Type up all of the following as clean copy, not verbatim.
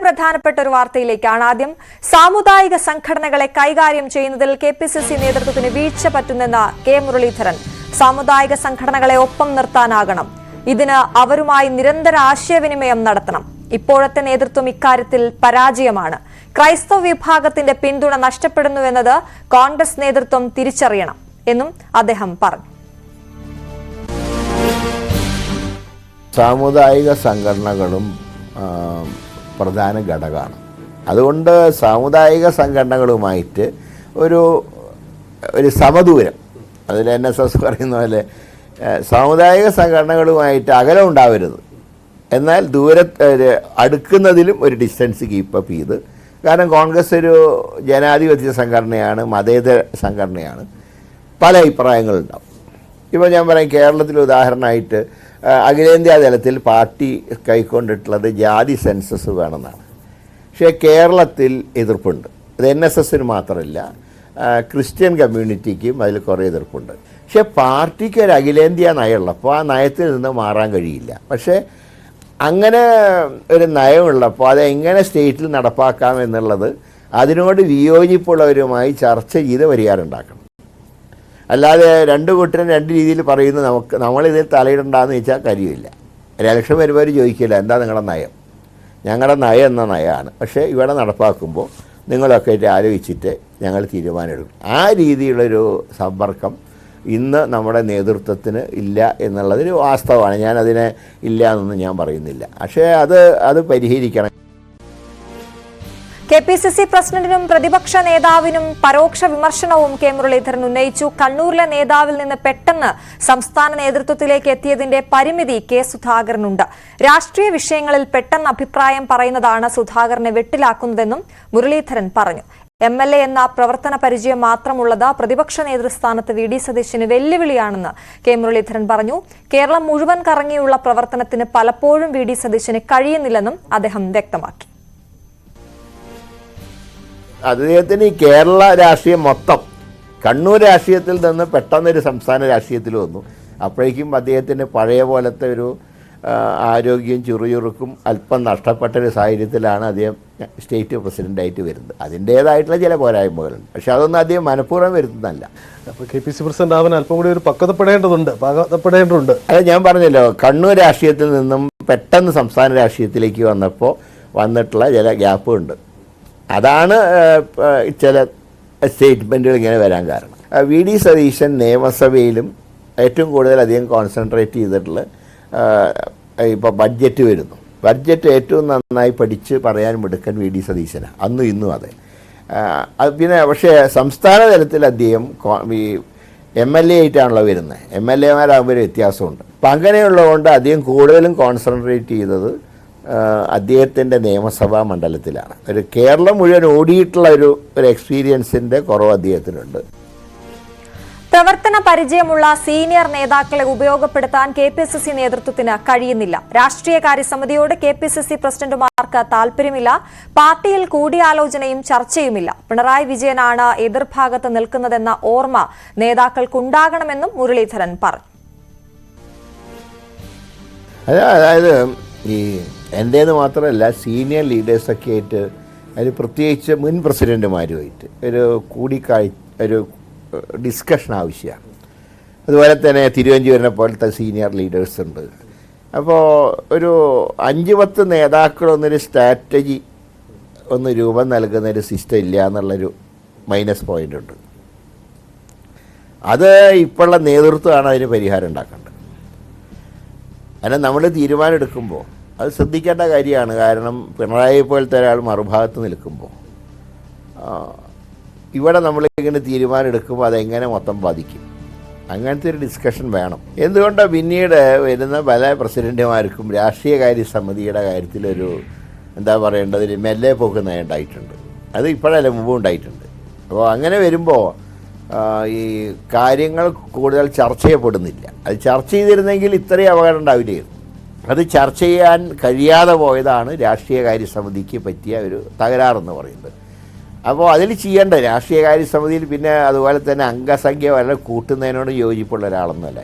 പ്രധാനപ്പെട്ട ഒരു വാർത്തയിലേക്കാണ്. ആദ്യം, സാമുദായിക സംഘടനകളെ കൈകാര്യം ചെയ്യുന്നതിൽ കെപിസിസി നേതൃത്വത്തിന് വീഴ്ച പറ്റുന്നെന്ന് കെ മുരളീധരൻ. സാമുദായിക സംഘടനകളെ ഒപ്പം നിർത്താനാകണം. ഇതിന് അവരുമായി നിരന്തര ആശയവിനിമയം നടത്തണം. ഇപ്പോഴത്തെ നേതൃത്വം ഇക്കാര്യത്തിൽ പരാജയമാണ്. ക്രൈസ്തവ വിഭാഗത്തിന്റെ പിന്തുണ നഷ്ടപ്പെടുന്നുവെന്നത് കോൺഗ്രസ് നേതൃത്വം തിരിച്ചറിയണം എന്നും അദ്ദേഹം പറഞ്ഞു. സാമുദായിക സംഘടനകളും പ്രധാന ഘടകമാണ്. അതുകൊണ്ട് സാമുദായിക സംഘടനകളുമായിട്ട് ഒരു സമദൂരം, അതിൽ NSS പറയുന്ന പോലെ സാമുദായിക സംഘടനകളുമായിട്ട് അകലം ഉണ്ടാവരുത്, എന്നാൽ അടുക്കുന്നതിലും ഒരു ഡിസ്റ്റൻസ് കീപ്പപ്പ് ചെയ്ത്. കാരണം കോൺഗ്രസ് ഒരു ജനാധിപത്യ സംഘടനയാണ്, മതേതര സംഘടനയാണ്, പല അഭിപ്രായങ്ങളുണ്ടാവും. ഇപ്പോൾ ഞാൻ പറയാം, കേരളത്തിൽ ഉദാഹരണമായിട്ട് അഖിലേന്ത്യാ തലത്തിൽ പാർട്ടി കൈക്കൊണ്ടിട്ടുള്ളത് ജാതി സെൻസസ് വേണമെന്നാണ്. പക്ഷേ കേരളത്തിൽ എതിർപ്പുണ്ട്. അത് NSSന് മാത്രമല്ല, ക്രിസ്ത്യൻ കമ്മ്യൂണിറ്റിക്കും അതിൽ കുറേ എതിർപ്പുണ്ട്. പക്ഷേ പാർട്ടിക്ക് ഒരു അഖിലേന്ത്യാ നയമുള്ളപ്പോൾ ആ നയത്തിൽ നിന്ന് മാറാൻ കഴിയില്ല. പക്ഷേ അങ്ങനെ ഒരു നയമുള്ളപ്പോൾ അതെങ്ങനെ സ്റ്റേറ്റിൽ നടപ്പാക്കാം എന്നുള്ളത് അതിനോട് വിയോജിപ്പുള്ളവരുമായി ചർച്ച ചെയ്ത് പരിഹാരമുണ്ടാക്കണം. അല്ലാതെ രണ്ട് കൂട്ടരും രണ്ട് രീതിയിൽ പറയുന്നു, നമ്മളിതിൽ തലയിടണ്ടെന്ന് വെച്ചാൽ കാര്യമില്ല. ഇലക്ഷൻ വരുമ്പോൾ ചോദിക്കില്ല, എന്താ നിങ്ങളുടെ നയം? ഞങ്ങളുടെ നയം എന്ന നയമാണ്, പക്ഷേ ഇവിടെ നടപ്പാക്കുമ്പോൾ നിങ്ങളൊക്കെ ആലോചിച്ചിട്ട് ഞങ്ങൾ തീരുമാനമെടുക്കും. ആ രീതിയിലുള്ളൊരു സമ്പർക്കം ഇന്ന് നമ്മുടെ നേതൃത്വത്തിന് ഇല്ല എന്നുള്ളതൊരു വാസ്തവമാണ്. ഞാനതിനെ ഇല്ല എന്നൊന്നും ഞാൻ പറയുന്നില്ല. പക്ഷേ അത് പരിഹരിക്കണം. കെപിസിസി പ്രസിഡന്റിനും പ്രതിപക്ഷ നേതാവിനും പരോക്ഷ വിമർശനവും കെ മുരളീധരൻ ഉന്നയിച്ചു. കണ്ണൂരിലെ നേതാവിൽ നിന്ന് പെട്ടെന്ന് സംസ്ഥാന നേതൃത്വത്തിലേക്ക് എത്തിയതിന്റെ പരിമിതി കെ സുധാകരനുണ്ട്. രാഷ്ട്രീയ വിഷയങ്ങളിൽ പെട്ടെന്ന് അഭിപ്രായം പറയുന്നതാണ് സുധാകരനെ വെട്ടിലാക്കുന്നതെന്നും മുരളീധരൻ പറഞ്ഞു. MLA എന്ന പ്രവർത്തന പരിചയം മാത്രമുള്ളത് പ്രതിപക്ഷ നേതൃസ്ഥാനത്ത് VD സതീശന് വെല്ലുവിളിയാണെന്ന് കെ മുരളീധരൻ പറഞ്ഞു. കേരളം മുഴുവൻ കറങ്ങിയുള്ള പ്രവർത്തനത്തിന് പലപ്പോഴും VD സതീശന് കഴിയുന്നില്ലെന്നും അദ്ദേഹം വ്യക്തമാക്കി. അദ്ദേഹത്തിന് ഈ കേരള രാഷ്ട്രീയം മൊത്തം കണ്ണൂർ രാഷ്ട്രീയത്തിൽ നിന്ന് പെട്ടെന്നൊരു സംസ്ഥാന രാഷ്ട്രീയത്തിൽ വന്നു. അപ്പോഴേക്കും അദ്ദേഹത്തിന് പഴയ പോലത്തെ ഒരു ആരോഗ്യം ചുറുചുറുക്കും അല്പം നഷ്ടപ്പെട്ടൊരു സാഹചര്യത്തിലാണ് അദ്ദേഹം സ്റ്റേറ്റ് പ്രസിഡൻ്റായിട്ട് വരുന്നത്. അതിൻ്റേതായിട്ടുള്ള ചില പോരായ്മകളുണ്ട്. പക്ഷെ അതൊന്നും അദ്ദേഹം മനഃപൂർവ്വം വരുന്നതല്ല. അപ്പോൾ KPC പ്രസിഡന്റ് ആവാൻ അല്പം കൂടി ഒരു പക്വതപ്പെടേണ്ടതുണ്ട്. അത് ഞാൻ പറഞ്ഞല്ലോ, കണ്ണൂർ രാഷ്ട്രീയത്തിൽ നിന്നും പെട്ടെന്ന് സംസ്ഥാന രാഷ്ട്രീയത്തിലേക്ക് വന്നിട്ടുള്ള ചില ഗ്യാപ്പുണ്ട്. അതാണ് ചില സ്റ്റേറ്റ്മെൻറ്റുകൾ ഇങ്ങനെ വരാൻ കാരണം. VD സതീശൻ നിയമസഭയിലും ഏറ്റവും കൂടുതൽ അധികം കോൺസെൻട്രേറ്റ് ചെയ്തിട്ടുള്ള ഇപ്പോൾ ബഡ്ജറ്റ് വരുന്നു. ബഡ്ജറ്റ് ഏറ്റവും നന്നായി പഠിച്ച് പറയാൻ മിടുക്കൻ VD സതീശനാണ്, അന്നും ഇന്നും അതെ. പിന്നെ പക്ഷേ സംസ്ഥാന തലത്തിൽ അദ്ദേഹം ഈ MLA ആയിട്ടാണല്ലോ വരുന്നത്. MLA-മാരാകുമ്പോൾ ഒരു വ്യത്യാസമുണ്ട്. അപ്പം അങ്ങനെയുള്ളതുകൊണ്ട് അദ്ദേഹം കൂടുതലും കോൺസെൻട്രേറ്റ് ചെയ്തത് അദ്ദേഹത്തിൻ്റെ നിയമസഭാ മണ്ഡലത്തിലാണ്. ഒരു കേരളം മുഴുവൻ ഓടിയിട്ടുള്ള ഒരു എക്സ്പീരിയൻസിൻ്റെ കുറവ് അദ്ദേഹത്തിനുണ്ട്. പ്രവർത്തന പരിചയമുള്ള സീനിയർ നേതാക്കളെ ഉപയോഗപ്പെടുത്താൻ KPCC നേതൃത്വത്തിന് കഴിയുന്നില്ല. രാഷ്ട്രീയകാര്യ സമിതിയോട് KPCC പ്രസിഡന്റുമാർക്ക് താൽപര്യമില്ല. പാർട്ടിയിൽ കൂടിയാലോചനയും ചർച്ചയുമില്ല. പിണറായി വിജയനാണ് എതിർഭാഗത്ത് നിൽക്കുന്നതെന്ന ഓർമ്മ നേതാക്കൾക്കുണ്ടാകണമെന്നും മുരളീധരൻ പറഞ്ഞു. അതായത് ഈ എൻ്റേത് മാത്രമല്ല, സീനിയർ ലീഡേഴ്സൊക്കെ ആയിട്ട്, അതിൽ പ്രത്യേകിച്ച് മുൻ പ്രസിഡൻറ്റുമാരുമായിട്ട് ഒരു ഡിസ്കഷൻ ആവശ്യമാണ്. അതുപോലെ തന്നെ തിരുവഞ്ചൂരിനെ പോലത്തെ സീനിയർ ലീഡേഴ്സ് ഉണ്ട്. അപ്പോൾ ഒരു 5-10 നേതാക്കളൊന്നൊരു സ്ട്രാറ്റജി രൂപം നൽകുന്നൊരു സിസ്റ്റം ഇല്ല എന്നുള്ളൊരു മൈനസ് പോയിൻ്റ് ഉണ്ട്. അത് ഇപ്പോഴുള്ള നേതൃത്വമാണ് അതിന് പരിഹാരം ഉണ്ടാക്കേണ്ടത്. കാരണം നമ്മൾ തീരുമാനം എടുക്കുമ്പോൾ അത് ശ്രദ്ധിക്കേണ്ട കാര്യമാണ്. കാരണം പിണറായി പോലത്തെ ഒരാൾ മറുഭാഗത്ത് നിൽക്കുമ്പോൾ ഇവിടെ നമ്മളിങ്ങനെ തീരുമാനം എടുക്കുമ്പോൾ അതെങ്ങനെ മൊത്തം ബാധിക്കും, അങ്ങനത്തെ ഒരു ഡിസ്കഷൻ വേണം. എന്തുകൊണ്ടാണ് പിന്നീട് വരുന്ന പല പ്രസിഡൻറ്റുമാർക്കും രാഷ്ട്രീയകാര്യ സമിതിയുടെ കാര്യത്തിലൊരു ഒരു മെല്ലെ പോക്ക് നയം ഉണ്ടായിട്ടുണ്ട്. അത് ഇപ്പോഴല്ല, മുമ്പ് ഉണ്ടായിട്ടുണ്ട്. അപ്പോൾ അങ്ങനെ വരുമ്പോൾ ഈ കാര്യങ്ങൾ കൂടുതൽ ചർച്ച ചെയ്യപ്പെടുന്നില്ല. അത് ചർച്ച ചെയ്തിരുന്നെങ്കിൽ ഇത്രയും അപകടം ഉണ്ടാവില്ലായിരുന്നു. അത് ചർച്ച ചെയ്യാൻ കഴിയാതെ പോയതാണ് രാഷ്ട്രീയകാര്യ സമിതിക്ക് പറ്റിയ ഒരു തകരാറെന്ന് പറയുന്നത്. അപ്പോൾ അതിൽ ചെയ്യേണ്ട രാഷ്ട്രീയകാര്യ സമിതിയിൽ പിന്നെ അതുപോലെ തന്നെ അംഗസംഖ്യ വളരെ കൂട്ടുന്നതിനോട് യോജിപ്പുള്ള ഒരാളൊന്നുമല്ല.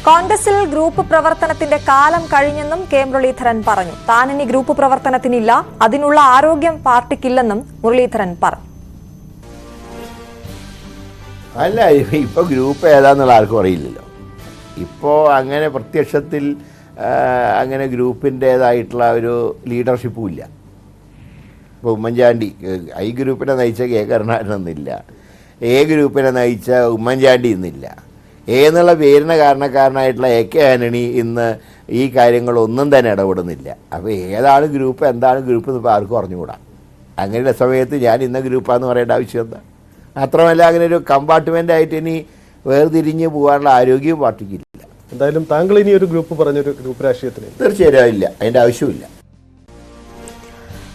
കോൺഗ്രസിൽ ഗ്രൂപ്പ് പ്രവർത്തനത്തിന്റെ കാലം കഴിഞ്ഞെന്നും കെ മുരളീധരൻ പറഞ്ഞു. താനിനി ഗ്രൂപ്പ് പ്രവർത്തനത്തിനില്ല, അതിനുള്ള ആരോഗ്യം പാർട്ടിക്കില്ലെന്നും മുരളീധരൻ പറഞ്ഞു. അല്ല, ഇപ്പോൾ ഗ്രൂപ്പ് ഏതാന്നുള്ള ആർക്കും അറിയില്ലല്ലോ. ഇപ്പോൾ അങ്ങനെ പ്രത്യക്ഷത്തിൽ അങ്ങനെ ഗ്രൂപ്പിൻ്റേതായിട്ടുള്ള ഒരു ലീഡർഷിപ്പും ഇല്ല. ഇപ്പോൾ ഉമ്മൻചാണ്ടി ഐ ഗ്രൂപ്പിനെ നയിച്ച കെ കരുണാകരനൊന്നുമില്ല, എ ഗ്രൂപ്പിനെ നയിച്ച ഉമ്മൻചാണ്ടി ഇന്നില്ല, എ എന്നുള്ള പേരിന് കാരണക്കാരനായിട്ടുള്ള എ കെ ആന്റണി ഇന്ന് ഈ കാര്യങ്ങളൊന്നും തന്നെ ഇടപെടുന്നില്ല. അപ്പോൾ ഏതാണ് ഗ്രൂപ്പ്, എന്താണ് ഗ്രൂപ്പ് എന്ന് ഇപ്പോൾ ആർക്കും അറിഞ്ഞുകൂടാ. അങ്ങനെയുള്ള സമയത്ത് ഞാൻ ഇന്ന ഗ്രൂപ്പാന്ന് പറയേണ്ട ആവശ്യം എന്താ? മാത്രമല്ല അങ്ങനെ ഒരു കമ്പാർട്ട്മെൻ്റായിട്ട് ഇനി വേർതിരിഞ്ഞ് പോകാനുള്ള ആരോഗ്യവും പാർട്ടിക്കില്ല. എന്തായാലും താങ്കൾ ഇനി ഒരു ഗ്രൂപ്പ് പറഞ്ഞൊരു ഗ്രൂപ്പ് രാഷ്ട്രീയത്തിന് തീർച്ചയായും ഇല്ല, അതിൻ്റെ ആവശ്യമില്ല.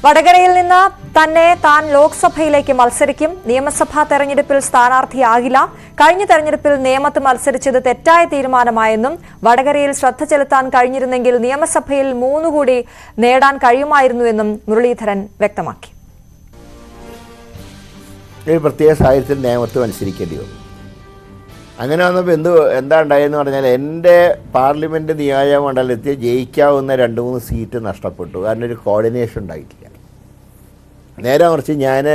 വടകരയിൽ നിന്ന് തന്നെ താൻ ലോക്സഭയിലേക്ക് മത്സരിക്കും. നിയമസഭാ തെരഞ്ഞെടുപ്പിൽ സ്ഥാനാർത്ഥിയാകില്ല. കഴിഞ്ഞ തെരഞ്ഞെടുപ്പിൽ നേമത്ത് മത്സരിച്ചത് തെറ്റായ തീരുമാനമായെന്നും വടകരയിൽ ശ്രദ്ധ ചെലുത്താൻ കഴിഞ്ഞിരുന്നെങ്കിൽ നിയമസഭയിൽ 3 കൂടി നേടാൻ കഴിയുമായിരുന്നുവെന്നും മുരളീധരൻ വ്യക്തമാക്കി. ഒരു പ്രത്യേക സാഹചര്യത്തിൽ നേമത്ത് മത്സരിക്കേണ്ടി വന്നു. അങ്ങനെ വന്നപ്പോൾ എന്താ ഉണ്ടായെന്ന് പറഞ്ഞാൽ എൻ്റെ പാർലമെൻറ്റ് നിയോജക മണ്ഡലത്തിൽ ജയിക്കാവുന്ന 2-3 സീറ്റ് നഷ്ടപ്പെട്ടു. കാരണം ഒരു കോർഡിനേഷൻ ഉണ്ടായിട്ടില്ല. നേരെ മറിച്ച് ഞാൻ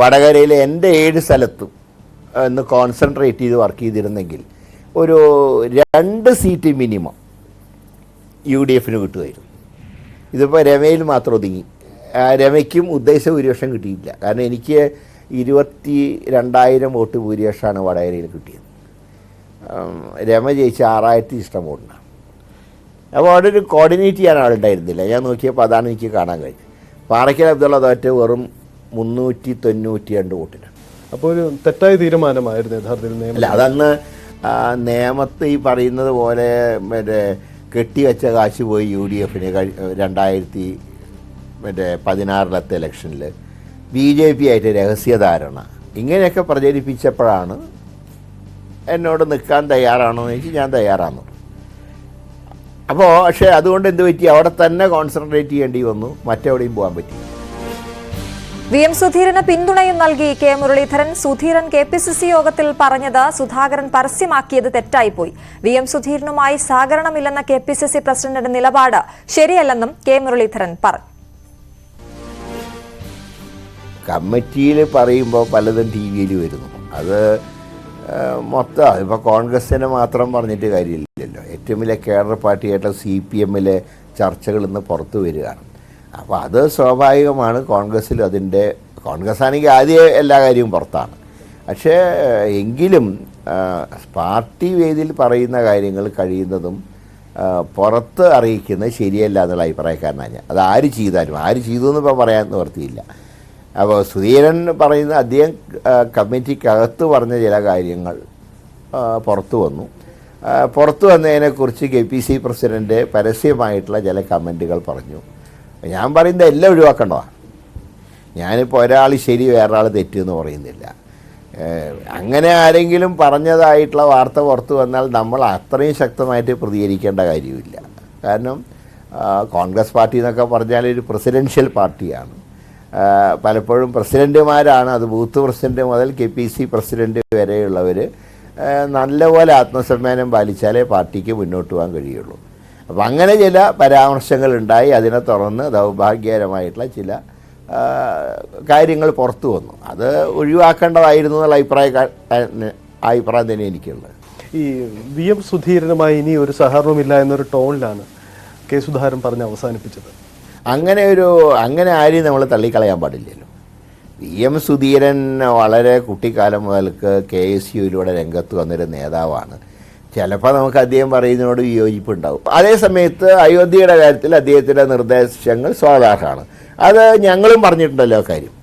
വടകരയിലെ എൻ്റെ 7 സ്ഥലത്തും ഒന്ന് കോൺസെൻട്രേറ്റ് ചെയ്ത് വർക്ക് ചെയ്തിരുന്നെങ്കിൽ ഒരു 2 സീറ്റ് മിനിമം UDF കിട്ടുമായിരുന്നു. ഇതിപ്പോൾ രമയിൽ മാത്രം ഒതുങ്ങി. രമയ്ക്കും ഉദ്ദേശ ഭൂരിപക്ഷം കിട്ടിയില്ല. കാരണം എനിക്ക് 22,000 വോട്ട് ഭൂരിപക്ഷമാണ് വടകരയിൽ കിട്ടിയത്. രമ ജയിച്ച 6,000 ഇഷ്ടം വോട്ടിനാണ്. അപ്പോൾ അവിടെ ഒരു കോർഡിനേറ്റ് ചെയ്യാൻ ആളുണ്ടായിരുന്നില്ല. ഞാൻ നോക്കിയപ്പോൾ അതാണ് എനിക്ക് കാണാൻ കഴിഞ്ഞത്. പാറയ്ക്കൽ അബ്ദുള്ള തോറ്റ വെറും 392 വോട്ടിനാണ്. അപ്പോൾ ഒരു തെറ്റായ തീരുമാനമായിരുന്നു യഥാർത്ഥത്തിൽ. അല്ല, അതന്ന് നേമത്ത് ഈ പറയുന്നത് പോലെ മറ്റേ കെട്ടിവെച്ച കാശ് പോയി UDFന് 2016 ഇലക്ഷനിൽ BJP ആയിട്ട് രഹസ്യധാരണ ഇങ്ങനെയൊക്കെ പ്രചരിപ്പിച്ചപ്പോഴാണ് എന്നോട് നിൽക്കാൻ തയ്യാറാണോ എന്ന് ചോദിച്ചാൽ ഞാൻ തയ്യാറാണെന്നു. അപ്പോൾ പക്ഷേ അതുകൊണ്ട് എന്ത് പറ്റി, അവിടെ തന്നെ കോൺസെൻട്രേറ്റ് ചെയ്യേണ്ടി വന്നു, മറ്റെവിടെയും പോകാൻ പറ്റി. VM സുധീരന് പിന്തുണയും നൽകി കെ മുരളീധരൻ. സുധീരൻ KPCC യോഗത്തിൽ പറഞ്ഞത് സുധാകരൻ പരസ്യമാക്കിയത് തെറ്റായിപ്പോയി. VM സുധീരനുമായി സഹകരണമില്ലെന്ന KPCC പ്രസിഡന്റിന്റെ നിലപാട് ശരിയല്ലെന്നും കെ മുരളീധരൻ പറഞ്ഞു. കമ്മിറ്റിയിൽ പറയുമ്പോൾ പലതും TV-യിൽ വരുന്നു. അത് മൊത്തം ഇപ്പോൾ കോൺഗ്രസ്സിനെ മാത്രം പറഞ്ഞിട്ട് കാര്യമില്ലല്ലോ. ഏറ്റവും വലിയ കേഡർ പാർട്ടിയായിട്ടുള്ള CPM-ലെ ചർച്ചകൾ ഇന്ന് പുറത്തു വരികയാണ്. അപ്പോൾ അത് സ്വാഭാവികമാണ്. കോൺഗ്രസ്സിൽ അതിൻ്റെ കോൺഗ്രസ്സാണെങ്കിൽ ആദ്യം എല്ലാ കാര്യവും പുറത്താണ്. പക്ഷേ എങ്കിലും പാർട്ടി വേദിയിൽ പറയുന്ന കാര്യങ്ങൾ കഴിയുന്നതും പുറത്ത് അറിയിക്കുന്നത് ശരിയല്ല എന്നുള്ള അഭിപ്രായക്കാരനാണ് ഞാൻ. അത് ആര് ചെയ്താലും ആര് ചെയ്തു എന്ന് ഇപ്പോൾ പറയാൻ നിവർത്തിയില്ല. അപ്പോൾ സുധീരൻ പറയുന്ന അദ്ദേഹം കമ്മിറ്റിക്കകത്ത് പറഞ്ഞ ചില കാര്യങ്ങൾ പുറത്തു വന്നു. പുറത്തു വന്നതിനെക്കുറിച്ച് KPCC പ്രസിഡൻ്റ് പരസ്യമായിട്ടുള്ള ചില കമൻറ്റുകൾ പറഞ്ഞു. ഞാൻ പറയുന്നത് എല്ലാം ഒഴിവാക്കേണ്ടതാണ്. ഞാനിപ്പോൾ ഒരാൾ ശരി വേറൊരാൾ തെറ്റെന്ന് പറയുന്നില്ല. അങ്ങനെ ആരെങ്കിലും പറഞ്ഞതായിട്ടുള്ള വാർത്ത പുറത്തു വന്നാൽ നമ്മൾ അത്രയും ശക്തമായിട്ട് പ്രതികരിക്കേണ്ട കാര്യമില്ല. കാരണം കോൺഗ്രസ് പാർട്ടി എന്നൊക്കെ പറഞ്ഞാൽ ഒരു പ്രസിഡൻഷ്യൽ പാർട്ടിയാണ്. പലപ്പോഴും പ്രസിഡൻറ്റുമാരാണ്, അത് ബൂത്ത് പ്രസിഡൻറ്റ് മുതൽ KPCC പ്രസിഡൻറ്റ് വരെയുള്ളവർ നല്ലപോലെ ആത്മസമ്മാനം പാലിച്ചാലേ പാർട്ടിക്ക് മുന്നോട്ട് പോകാൻ കഴിയുള്ളൂ. അപ്പോൾ അങ്ങനെ ചില പരാമർശങ്ങളുണ്ടായി. അതിനെ തുടർന്ന് ദൗർഭാഗ്യകരമായിട്ടുള്ള ചില കാര്യങ്ങൾ പുറത്തു വന്നു. അത് ഒഴിവാക്കേണ്ടതായിരുന്നു എന്നുള്ള അഭിപ്രായം തന്നെ എനിക്കുള്ളത്. ഈ VM സുധീരനുമായി ഇനി ഒരു സഹകരണമില്ല എന്നൊരു ടോണിലാണ് കെ സുധാകരൻ പറഞ്ഞ് അവസാനിപ്പിച്ചത്. അങ്ങനെ ആരെയും നമ്മൾ തള്ളിക്കളയാൻ പാടില്ലല്ലോ. VM സുധീരൻ വളരെ കുട്ടിക്കാലം മുതൽക്ക് KSUവിലൂടെ രംഗത്ത് വന്നൊരു നേതാവാണ്. ചിലപ്പോൾ നമുക്ക് അദ്ദേഹം പറയുന്നതിനോട് വിയോജിപ്പുണ്ടാവും. അതേസമയത്ത് അയോധ്യയുടെ കാര്യത്തിൽ അദ്ദേഹത്തിൻ്റെ നിർദ്ദേശങ്ങൾ സ്വാഗതാർഹമാണ്. അത് ഞങ്ങളും പറഞ്ഞിട്ടുണ്ടല്ലോ കാര്യം.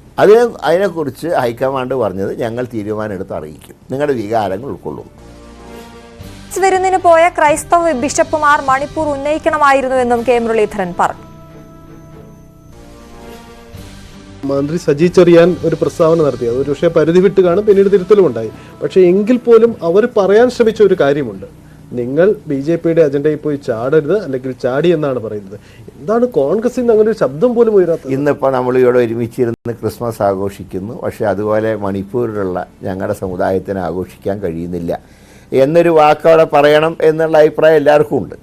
അതിനെക്കുറിച്ച് ഹൈക്കമാൻഡ് പറഞ്ഞത് ഞങ്ങൾ തീരുമാനമെടുത്ത് അറിയിക്കും, നിങ്ങളുടെ വികാരങ്ങൾ ഉൾക്കൊള്ളും. വിരുന്നിന് പോയ ക്രൈസ്തവ ബിഷപ്പുമാർ മണിപ്പൂർ ഉന്നയിക്കണമായിരുന്നുവെന്നും കെ മുരളീധരൻ പറഞ്ഞു. മന്ത്രി സജി ചെറിയാൻ ഒരു പ്രസ്താവന നടത്തി. അത് ഒരു പക്ഷേ പരിധി വിട്ട് കാണും, പിന്നീട് തിരുത്തലും ഉണ്ടായി. പക്ഷേ എങ്കിൽ പോലും അവർ പറയാൻ ശ്രമിച്ച ഒരു കാര്യമുണ്ട്, നിങ്ങൾ BJPയുടെ അജണ്ടയിൽ പോയി ചാടരുത്, അല്ലെങ്കിൽ ചാടി എന്നാണ് പറയുന്നത്. എന്താണ് കോൺഗ്രസിൽ നിന്ന് അങ്ങനെ ഒരു ശബ്ദം പോലും ഉയരാത്തത്? ഇന്നിപ്പോൾ നമ്മളിവിടെ ഒരുമിച്ചിരുന്ന് ക്രിസ്മസ് ആഘോഷിക്കുന്നു. പക്ഷേ അതുപോലെ മണിപ്പൂരിലുള്ള ഞങ്ങളുടെ സമുദായത്തിന് ആഘോഷിക്കാൻ കഴിയുന്നില്ല. എന്നൊരു വാക്കവിടെ പറയണം എന്നുള്ള അഭിപ്രായം എല്ലാവർക്കും ഉണ്ട്.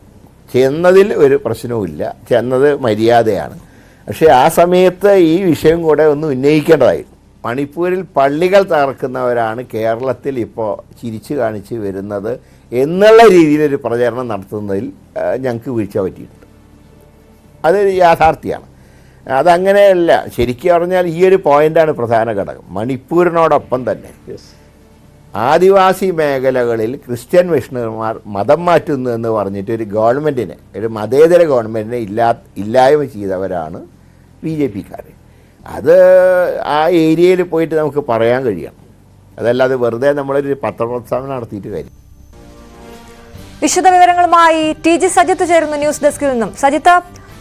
ചെന്നതിൽ ഒരു പ്രശ്നവുമില്ല, ചെന്നത് മര്യാദയാണ്. പക്ഷേ ആ സമയത്ത് ഈ വിഷയം കൂടെ ഒന്ന് ഉന്നയിക്കേണ്ടതായിരുന്നു. മണിപ്പൂരിൽ പള്ളികൾ തകർക്കുന്നവരാണ് കേരളത്തിൽ ഇപ്പോൾ ചിരിച്ചു കാണിച്ച് വരുന്നത് എന്നുള്ള രീതിയിലൊരു പ്രചരണം നടത്തുന്നതിൽ ഞങ്ങൾക്ക് വീഴ്ച പറ്റിയിട്ടുണ്ട്. അതൊരു യാഥാർത്ഥ്യമാണ്. അതങ്ങനെയല്ല. ശരിക്കും പറഞ്ഞാൽ ഈ ഒരു പോയിൻ്റാണ് പ്രധാന ഘടകം. മണിപ്പൂരിനോടൊപ്പം തന്നെ ആദിവാസി മേഖലകളിൽ ക്രിസ്ത്യൻ മിഷണറിമാർ മതം മാറ്റുന്നു എന്ന് പറഞ്ഞിട്ട് ഒരു ഗവൺമെൻറ്റിനെ, ഒരു മതേതര ഗവൺമെൻറ്റിനെ ഇല്ലായ്മ ചെയ്തവരാണ് BJPക്കാർ. അത് ആ ഏരിയയിൽ പോയിട്ട് നമുക്ക് പറയാൻ കഴിയണം. അതല്ലാതെ വെറുതെ നമ്മളൊരു പത്രപ്രസ്ഥാനം നടത്തിയിട്ട് കാര്യം. വിശദ വിവരങ്ങളുമായി TG സജിത്ത് ചേരുന്നു ന്യൂസ് ഡെസ്കിൽ നിന്നും. സജിത്ത്,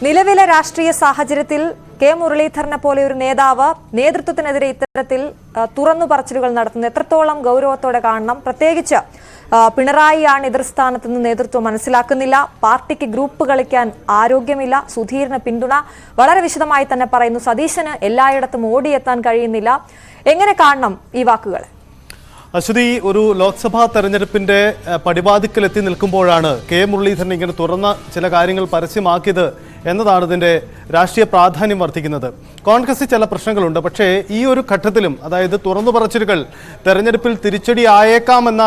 നിലവിലെ രാഷ്ട്രീയ സാഹചര്യത്തിൽ കെ മുരളീധരനെ പോലെ ഒരു നേതാവ് നേതൃത്വത്തിനെതിരെ ഇത്തരത്തിൽ തുറന്നു പറച്ചിലുകൾ നടത്തുന്നത് എത്രത്തോളം ഗൗരവത്തോടെ കാണണം? പ്രത്യേകിച്ച് പിണറായിയാണ് എതിർസ്ഥാനത്ത് നിന്ന് നേതൃത്വം മനസ്സിലാക്കുന്നില്ല, പാർട്ടിക്ക് ഗ്രൂപ്പ് കളിക്കാൻ ആരോഗ്യമില്ല, സുധീറിന് പിന്തുണ വളരെ വിശദമായി തന്നെ പറയുന്നു, സതീശന് എല്ലായിടത്തും ഓടിയെത്താൻ കഴിയുന്നില്ല. എങ്ങനെ കാണണം ഈ വാക്കുകൾ? അശ്വതി, ഒരു ലോക്സഭാ തെരഞ്ഞെടുപ്പിന്റെ പടിവാതിക്കൽ എത്തി നിൽക്കുമ്പോഴാണ് കെ മുരളീധരൻ ഇങ്ങനെ തുറന്ന ചില കാര്യങ്ങൾ പരസ്യമാക്കിയത് എന്നതാണ് ഇതിന്റെ രാഷ്ട്രീയ പ്രാധാന്യം വർദ്ധിക്കുന്നത്. കോൺഗ്രസിൽ ചില പ്രശ്നങ്ങളുണ്ട്, പക്ഷേ ഈ ഒരു ഘട്ടത്തിലും, അതായത് തുറന്നു പറച്ചിലുകൾ തെരഞ്ഞെടുപ്പിൽ തിരിച്ചടി ആയേക്കാമെന്ന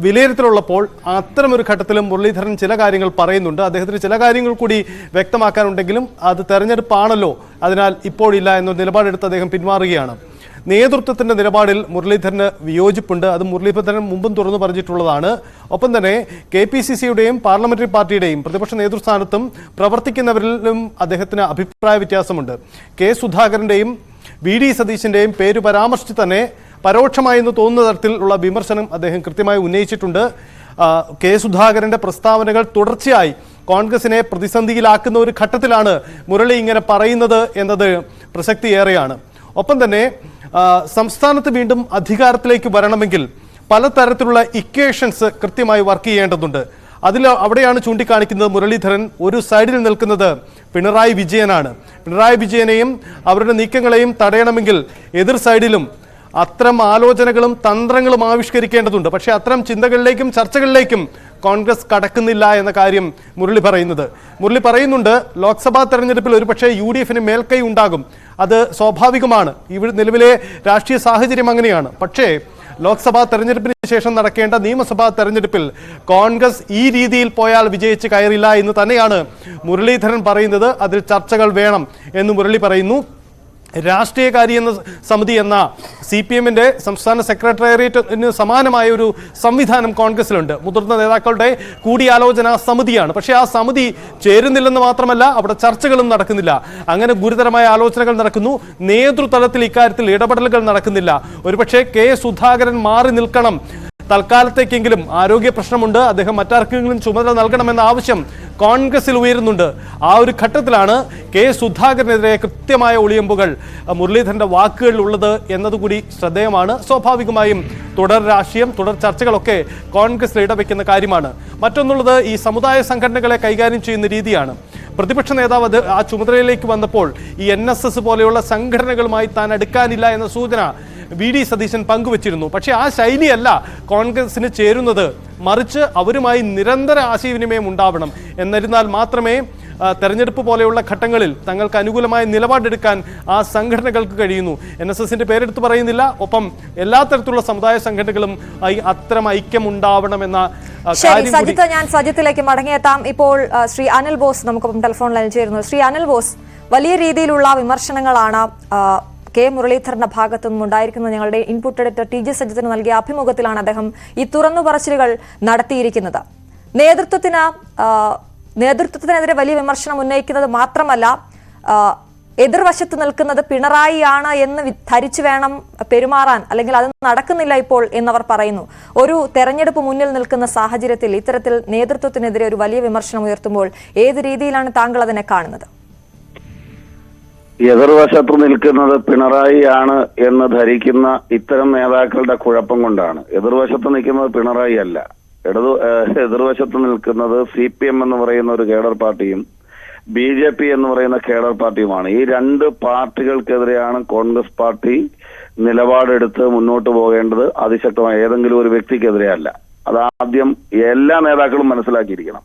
വിലയിരുത്തലുള്ളപ്പോൾ അത്തരമൊരു ഘട്ടത്തിലും മുരളീധരൻ ചില കാര്യങ്ങൾ പറയുന്നുണ്ട്. അദ്ദേഹത്തിന് ചില കാര്യങ്ങൾ കൂടി വ്യക്തമാക്കാനുണ്ടെങ്കിലും അത് തെരഞ്ഞെടുപ്പാണല്ലോ, അതിനാൽ ഇപ്പോഴില്ല എന്ന നിലപാടെടുത്ത് അദ്ദേഹം പിന്മാറുകയാണ്. നേതൃത്വത്തിന്റെ നിലപാടിൽ മുരളീധരന് വിയോജിപ്പുണ്ട്. അത് മുരളീധരൻ മുമ്പും തുറന്നു പറഞ്ഞിട്ടുള്ളതാണ്. ഒപ്പം തന്നെ KPCCയുടെയും പാർലമെന്ററി പാർട്ടിയുടെയും പ്രതിപക്ഷ നേതൃസ്ഥാനത്തും പ്രവർത്തിക്കുന്നവരിലും അദ്ദേഹത്തിന് അഭിപ്രായ വ്യത്യാസമുണ്ട്. കെ സുധാകരന്റെയും VD സതീശന്റെയും പേര് പരാമർശിച്ച് തന്നെ പരോക്ഷമായെന്ന് തോന്നുന്ന തരത്തിലുള്ള വിമർശനം അദ്ദേഹം കൃത്യമായി ഉന്നയിച്ചിട്ടുണ്ട്. കെ സുധാകരന്റെ പ്രസ്താവനകൾ തുടർച്ചയായി കോൺഗ്രസിനെ പ്രതിസന്ധിയിലാക്കുന്ന ഒരു ഘട്ടത്തിലാണ് മുരളി ഇങ്ങനെ പറയുന്നത് എന്നത് പ്രസക്തിയേറെയാണ്. ഒപ്പം തന്നെ സംസ്ഥാനത്ത് വീണ്ടും അധികാരത്തിലേക്ക് വരണമെങ്കിൽ പലതരത്തിലുള്ള ഇക്വേഷൻസ് കൃത്യമായി വർക്ക് ചെയ്യേണ്ടതുണ്ട്. അവിടെയാണ് ചൂണ്ടിക്കാണിക്കുന്നത് മുരളീധരൻ ഒരു സൈഡിൽ നിൽക്കുന്നത് പിണറായി വിജയനാണ്. പിണറായി വിജയനെയും അവരുടെ നീക്കങ്ങളെയും തടയണമെങ്കിൽ എതിർ സൈഡിലും അത്തരം ആലോചനകളും തന്ത്രങ്ങളും ആവിഷ്കരിക്കേണ്ടതുണ്ട്. പക്ഷേ അത്തരം ചിന്തകളിലേക്കും ചർച്ചകളിലേക്കും കോൺഗ്രസ് കടക്കുന്നില്ല എന്ന കാര്യം മുരളി പറയുന്നുണ്ട്. ലോക്സഭാ തെരഞ്ഞെടുപ്പിൽ ഒരുപക്ഷെ UDFന് മേൽക്കൈ ഉണ്ടാകും, അത് സ്വാഭാവികമാണ്. നിലവിലെ രാഷ്ട്രീയ സാഹചര്യം അങ്ങനെയാണ്. പക്ഷേ ലോക്സഭാ തെരഞ്ഞെടുപ്പിന് ശേഷം നടക്കേണ്ട നിയമസഭാ തെരഞ്ഞെടുപ്പിൽ കോൺഗ്രസ് ഈ രീതിയിൽ പോയാൽ വിജയിച്ച് കയറില്ല എന്ന് തന്നെയാണ് മുരളീധരൻ പറയുന്നത്. അതിൽ ചർച്ചകൾ വേണം എന്ന് മുരളി പറയുന്നു. രാഷ്ട്രീയകാര്യ സമിതി എന്ന CPMന്റെ സംസ്ഥാന സെക്രട്ടേറിയറ്റിന് സമാനമായ ഒരു സംവിധാനം കോൺഗ്രസിലുണ്ട്. മുതിർന്ന നേതാക്കളുടെ കൂടിയാലോചനാ സമിതിയാണ്. പക്ഷേ ആ സമിതി ചേരുന്നില്ലെന്ന് മാത്രമല്ല, അവിടെ ചർച്ചകളും നടക്കുന്നില്ല. അങ്ങനെ ഗുരുതരമായ ആലോചനകൾ നടക്കുന്നു. നേതൃതലത്തിൽ ഇക്കാര്യത്തിൽ ഇടപെടലുകൾ നടക്കുന്നില്ല. ഒരുപക്ഷെ കെ സുധാകരൻ മാറി നിൽക്കണം, തൽക്കാലത്തേക്കെങ്കിലും ആരോഗ്യ പ്രശ്നമുണ്ട്, അദ്ദേഹം മറ്റാർക്കെങ്കിലും ചുമതല നൽകണമെന്ന ആവശ്യം കോൺഗ്രസിൽ ഉയരുന്നുണ്ട്. ആ ഒരു ഘട്ടത്തിലാണ് കെ സുധാകരനെതിരെ കൃത്യമായ ഒളിയമ്പുകൾ മുരളീധരന്റെ വാക്കുകളിൽ ഉള്ളത് എന്നതുകൂടി ശ്രദ്ധേയമാണ്. സ്വാഭാവികമായും തുടർ രാഷ്ട്രീയം, തുടർ ചർച്ചകളൊക്കെ കോൺഗ്രസിൽ ഇടവെക്കുന്ന കാര്യമാണ്. മറ്റൊന്നുള്ളത് ഈ സമുദായ സംഘടനകളെ കൈകാര്യം ചെയ്യുന്ന രീതിയാണ്. പ്രതിപക്ഷ നേതാവ് ആ ചുമതലയിലേക്ക് വന്നപ്പോൾ ഈ NSS പോലെയുള്ള സംഘടനകളുമായി താൻ അടുക്കാനില്ല എന്ന സൂചന VD സതീശൻ പങ്കുവച്ചിരുന്നു. പക്ഷേ ആ ശൈലിയല്ല കോൺഗ്രസിന് ചേരുന്നത്, മറിച്ച് അവരുമായി നിരന്തര ആശയവിനിമയം ഉണ്ടാവണം. എന്നിരുന്നാൽ മാത്രമേ തെരഞ്ഞെടുപ്പ് പോലെയുള്ള ഘട്ടങ്ങളിൽ തങ്ങൾക്ക് അനുകൂലമായ നിലപാടെടുക്കാൻ ആ സംഘടനകൾക്ക് കഴിയുന്നു. NSSന്റെ പേരെടുത്ത് പറയുന്നില്ല, ഒപ്പം എല്ലാ തരത്തിലുള്ള സമുദായ സംഘടനകളും അത്തരം ഐക്യം ഉണ്ടാവണമെന്ന സജിത്ത്, ഞാൻ സജിത്തിലേക്ക് മടങ്ങിയെത്താം. ഇപ്പോൾ ശ്രീ അനിൽ ബോസ് നമുക്കൊപ്പം ടെലിഫോൺ ലൈനിൽ ചേരുന്നു. ശ്രീ അനിൽ ബോസ്, വലിയ രീതിയിലുള്ള വിമർശനങ്ങളാണ് കെ മുരളീധരന്റെ ഭാഗത്തു നിന്നും ഉണ്ടായിരിക്കുന്നത്. ഞങ്ങളുടെ ഇൻപുട്ട് എഡിറ്റർ TG സജിത്തിന് നൽകിയ അഭിമുഖത്തിലാണ് അദ്ദേഹം ഈ തുറന്നു പറച്ചിലുകൾ നടത്തിയിരിക്കുന്നത്. നേതൃത്വത്തിനെതിരെ വലിയ വിമർശനം ഉന്നയിക്കുന്നത് മാത്രമല്ല, എതിർവശത്ത് നിൽക്കുന്നത് പിണറായിയാണ് എന്ന് ധരിച്ചു വേണം പെരുമാറാൻ, അല്ലെങ്കിൽ അത് നടക്കുന്നില്ല ഇപ്പോൾ എന്നവർ പറയുന്നു. ഒരു തെരഞ്ഞെടുപ്പ് മുന്നിൽ നിൽക്കുന്ന സാഹചര്യത്തിൽ ഇത്തരത്തിൽ നേതൃത്വത്തിനെതിരെ ഒരു വലിയ വിമർശനം ഉയർത്തുമ്പോൾ ഏത് രീതിയിലാണ് താങ്കൾ അതിനെ കാണുന്നത്? എതിർവശത്ത് നിൽക്കുന്നത് പിണറായിയാണ് എന്ന് ധരിക്കുന്ന ഇത്തരം നേതാക്കളുടെ കുഴപ്പം കൊണ്ടാണ്. എതിർവശത്ത് നിൽക്കുന്നത് പിണറായി അല്ല, എതിർവശത്ത് നിൽക്കുന്നത് CPM എന്ന് പറയുന്ന ഒരു കേഡർ പാർട്ടിയും BJP എന്ന് പറയുന്ന കേഡർ പാർട്ടിയുമാണ്. ഈ രണ്ട് പാർട്ടികൾക്കെതിരെയാണ് കോൺഗ്രസ് പാർട്ടി നിലപാടെടുത്ത് മുന്നോട്ട് പോകേണ്ടത്. അതിശക്തമായ ഏതെങ്കിലും ഒരു വ്യക്തിക്കെതിരെ അല്ല. അതാദ്യം എല്ലാ നേതാക്കളും മനസ്സിലാക്കിയിരിക്കണം.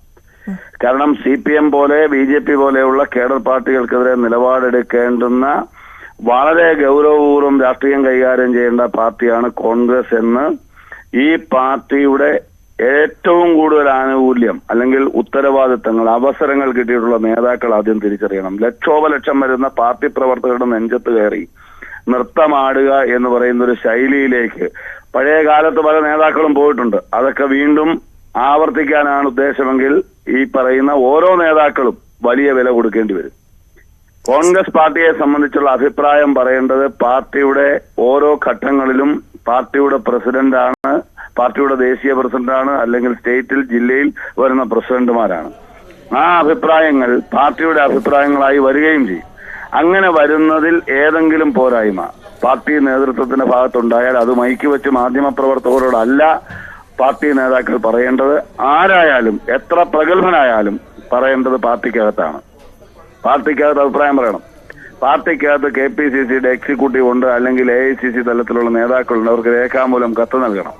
കാരണം CPM പോലെ BJP പോലെയുള്ള കേഡർ പാർട്ടികൾക്കെതിരെ നിലപാടെടുക്കേണ്ടുന്ന വളരെ ഗൗരവപൂർവ്വം രാഷ്ട്രീയം കൈകാര്യം ചെയ്യേണ്ട പാർട്ടിയാണ് കോൺഗ്രസ് എന്ന് ഈ പാർട്ടിയുടെ ഏറ്റവും കൂടുതൽ ആനുകൂല്യം അല്ലെങ്കിൽ ഉത്തരവാദിത്തങ്ങൾ, അവസരങ്ങൾ കിട്ടിയിട്ടുള്ള നേതാക്കൾ ആദ്യം തിരിച്ചറിയണം. ലക്ഷോപലക്ഷം വരുന്ന പാർട്ടി പ്രവർത്തകരുടെ നെഞ്ചത്ത് കയറി നൃത്തമാടുക എന്ന് പറയുന്ന ഒരു ശൈലിയിലേക്ക് പഴയ കാലത്ത് പല നേതാക്കളും പോയിട്ടുണ്ട്. അതൊക്കെ വീണ്ടും ആവർത്തിക്കാനാണ് ഉദ്ദേശമെങ്കിൽ ഈ പറയുന്ന ഓരോ നേതാക്കളും വലിയ വില കൊടുക്കേണ്ടി വരും. കോൺഗ്രസ് പാർട്ടിയെ സംബന്ധിച്ചുള്ള അഭിപ്രായം പറയേണ്ടത് പാർട്ടിയുടെ ഓരോ ഘട്ടങ്ങളിലും പാർട്ടിയുടെ പ്രസിഡന്റാണ്, പാർട്ടിയുടെ ദേശീയ പ്രസിഡന്റാണ്, അല്ലെങ്കിൽ സ്റ്റേറ്റിൽ ജില്ലയിൽ വരുന്ന പ്രസിഡന്റുമാരാണ്. ആ അഭിപ്രായങ്ങൾ പാർട്ടിയുടെ അഭിപ്രായങ്ങളായി വരികയും ചെയ്യും. അങ്ങനെ വരുന്നതിൽ ഏതെങ്കിലും പോരായ്മ പാർട്ടി നേതൃത്വത്തിന്റെ ഭാഗത്തുണ്ടായാൽ അത് മൈക്ക് വെച്ച് മാധ്യമപ്രവർത്തകരോടല്ല പാർട്ടി നേതാക്കൾ പറയേണ്ടത്. ആരായാലും എത്ര പ്രഗത്ഭനായാലും പറയേണ്ടത് പാർട്ടിക്കകത്താണ്. പാർട്ടിക്കകത്ത് അഭിപ്രായം പറയണം. പാർട്ടിക്കകത്ത് KPCCയുടെ എക്സിക്യൂട്ടീവ് ഉണ്ട്, അല്ലെങ്കിൽ AICC തലത്തിലുള്ള നേതാക്കളുണ്ട്. അവർക്ക് രേഖാമൂലം കത്ത് നൽകണം.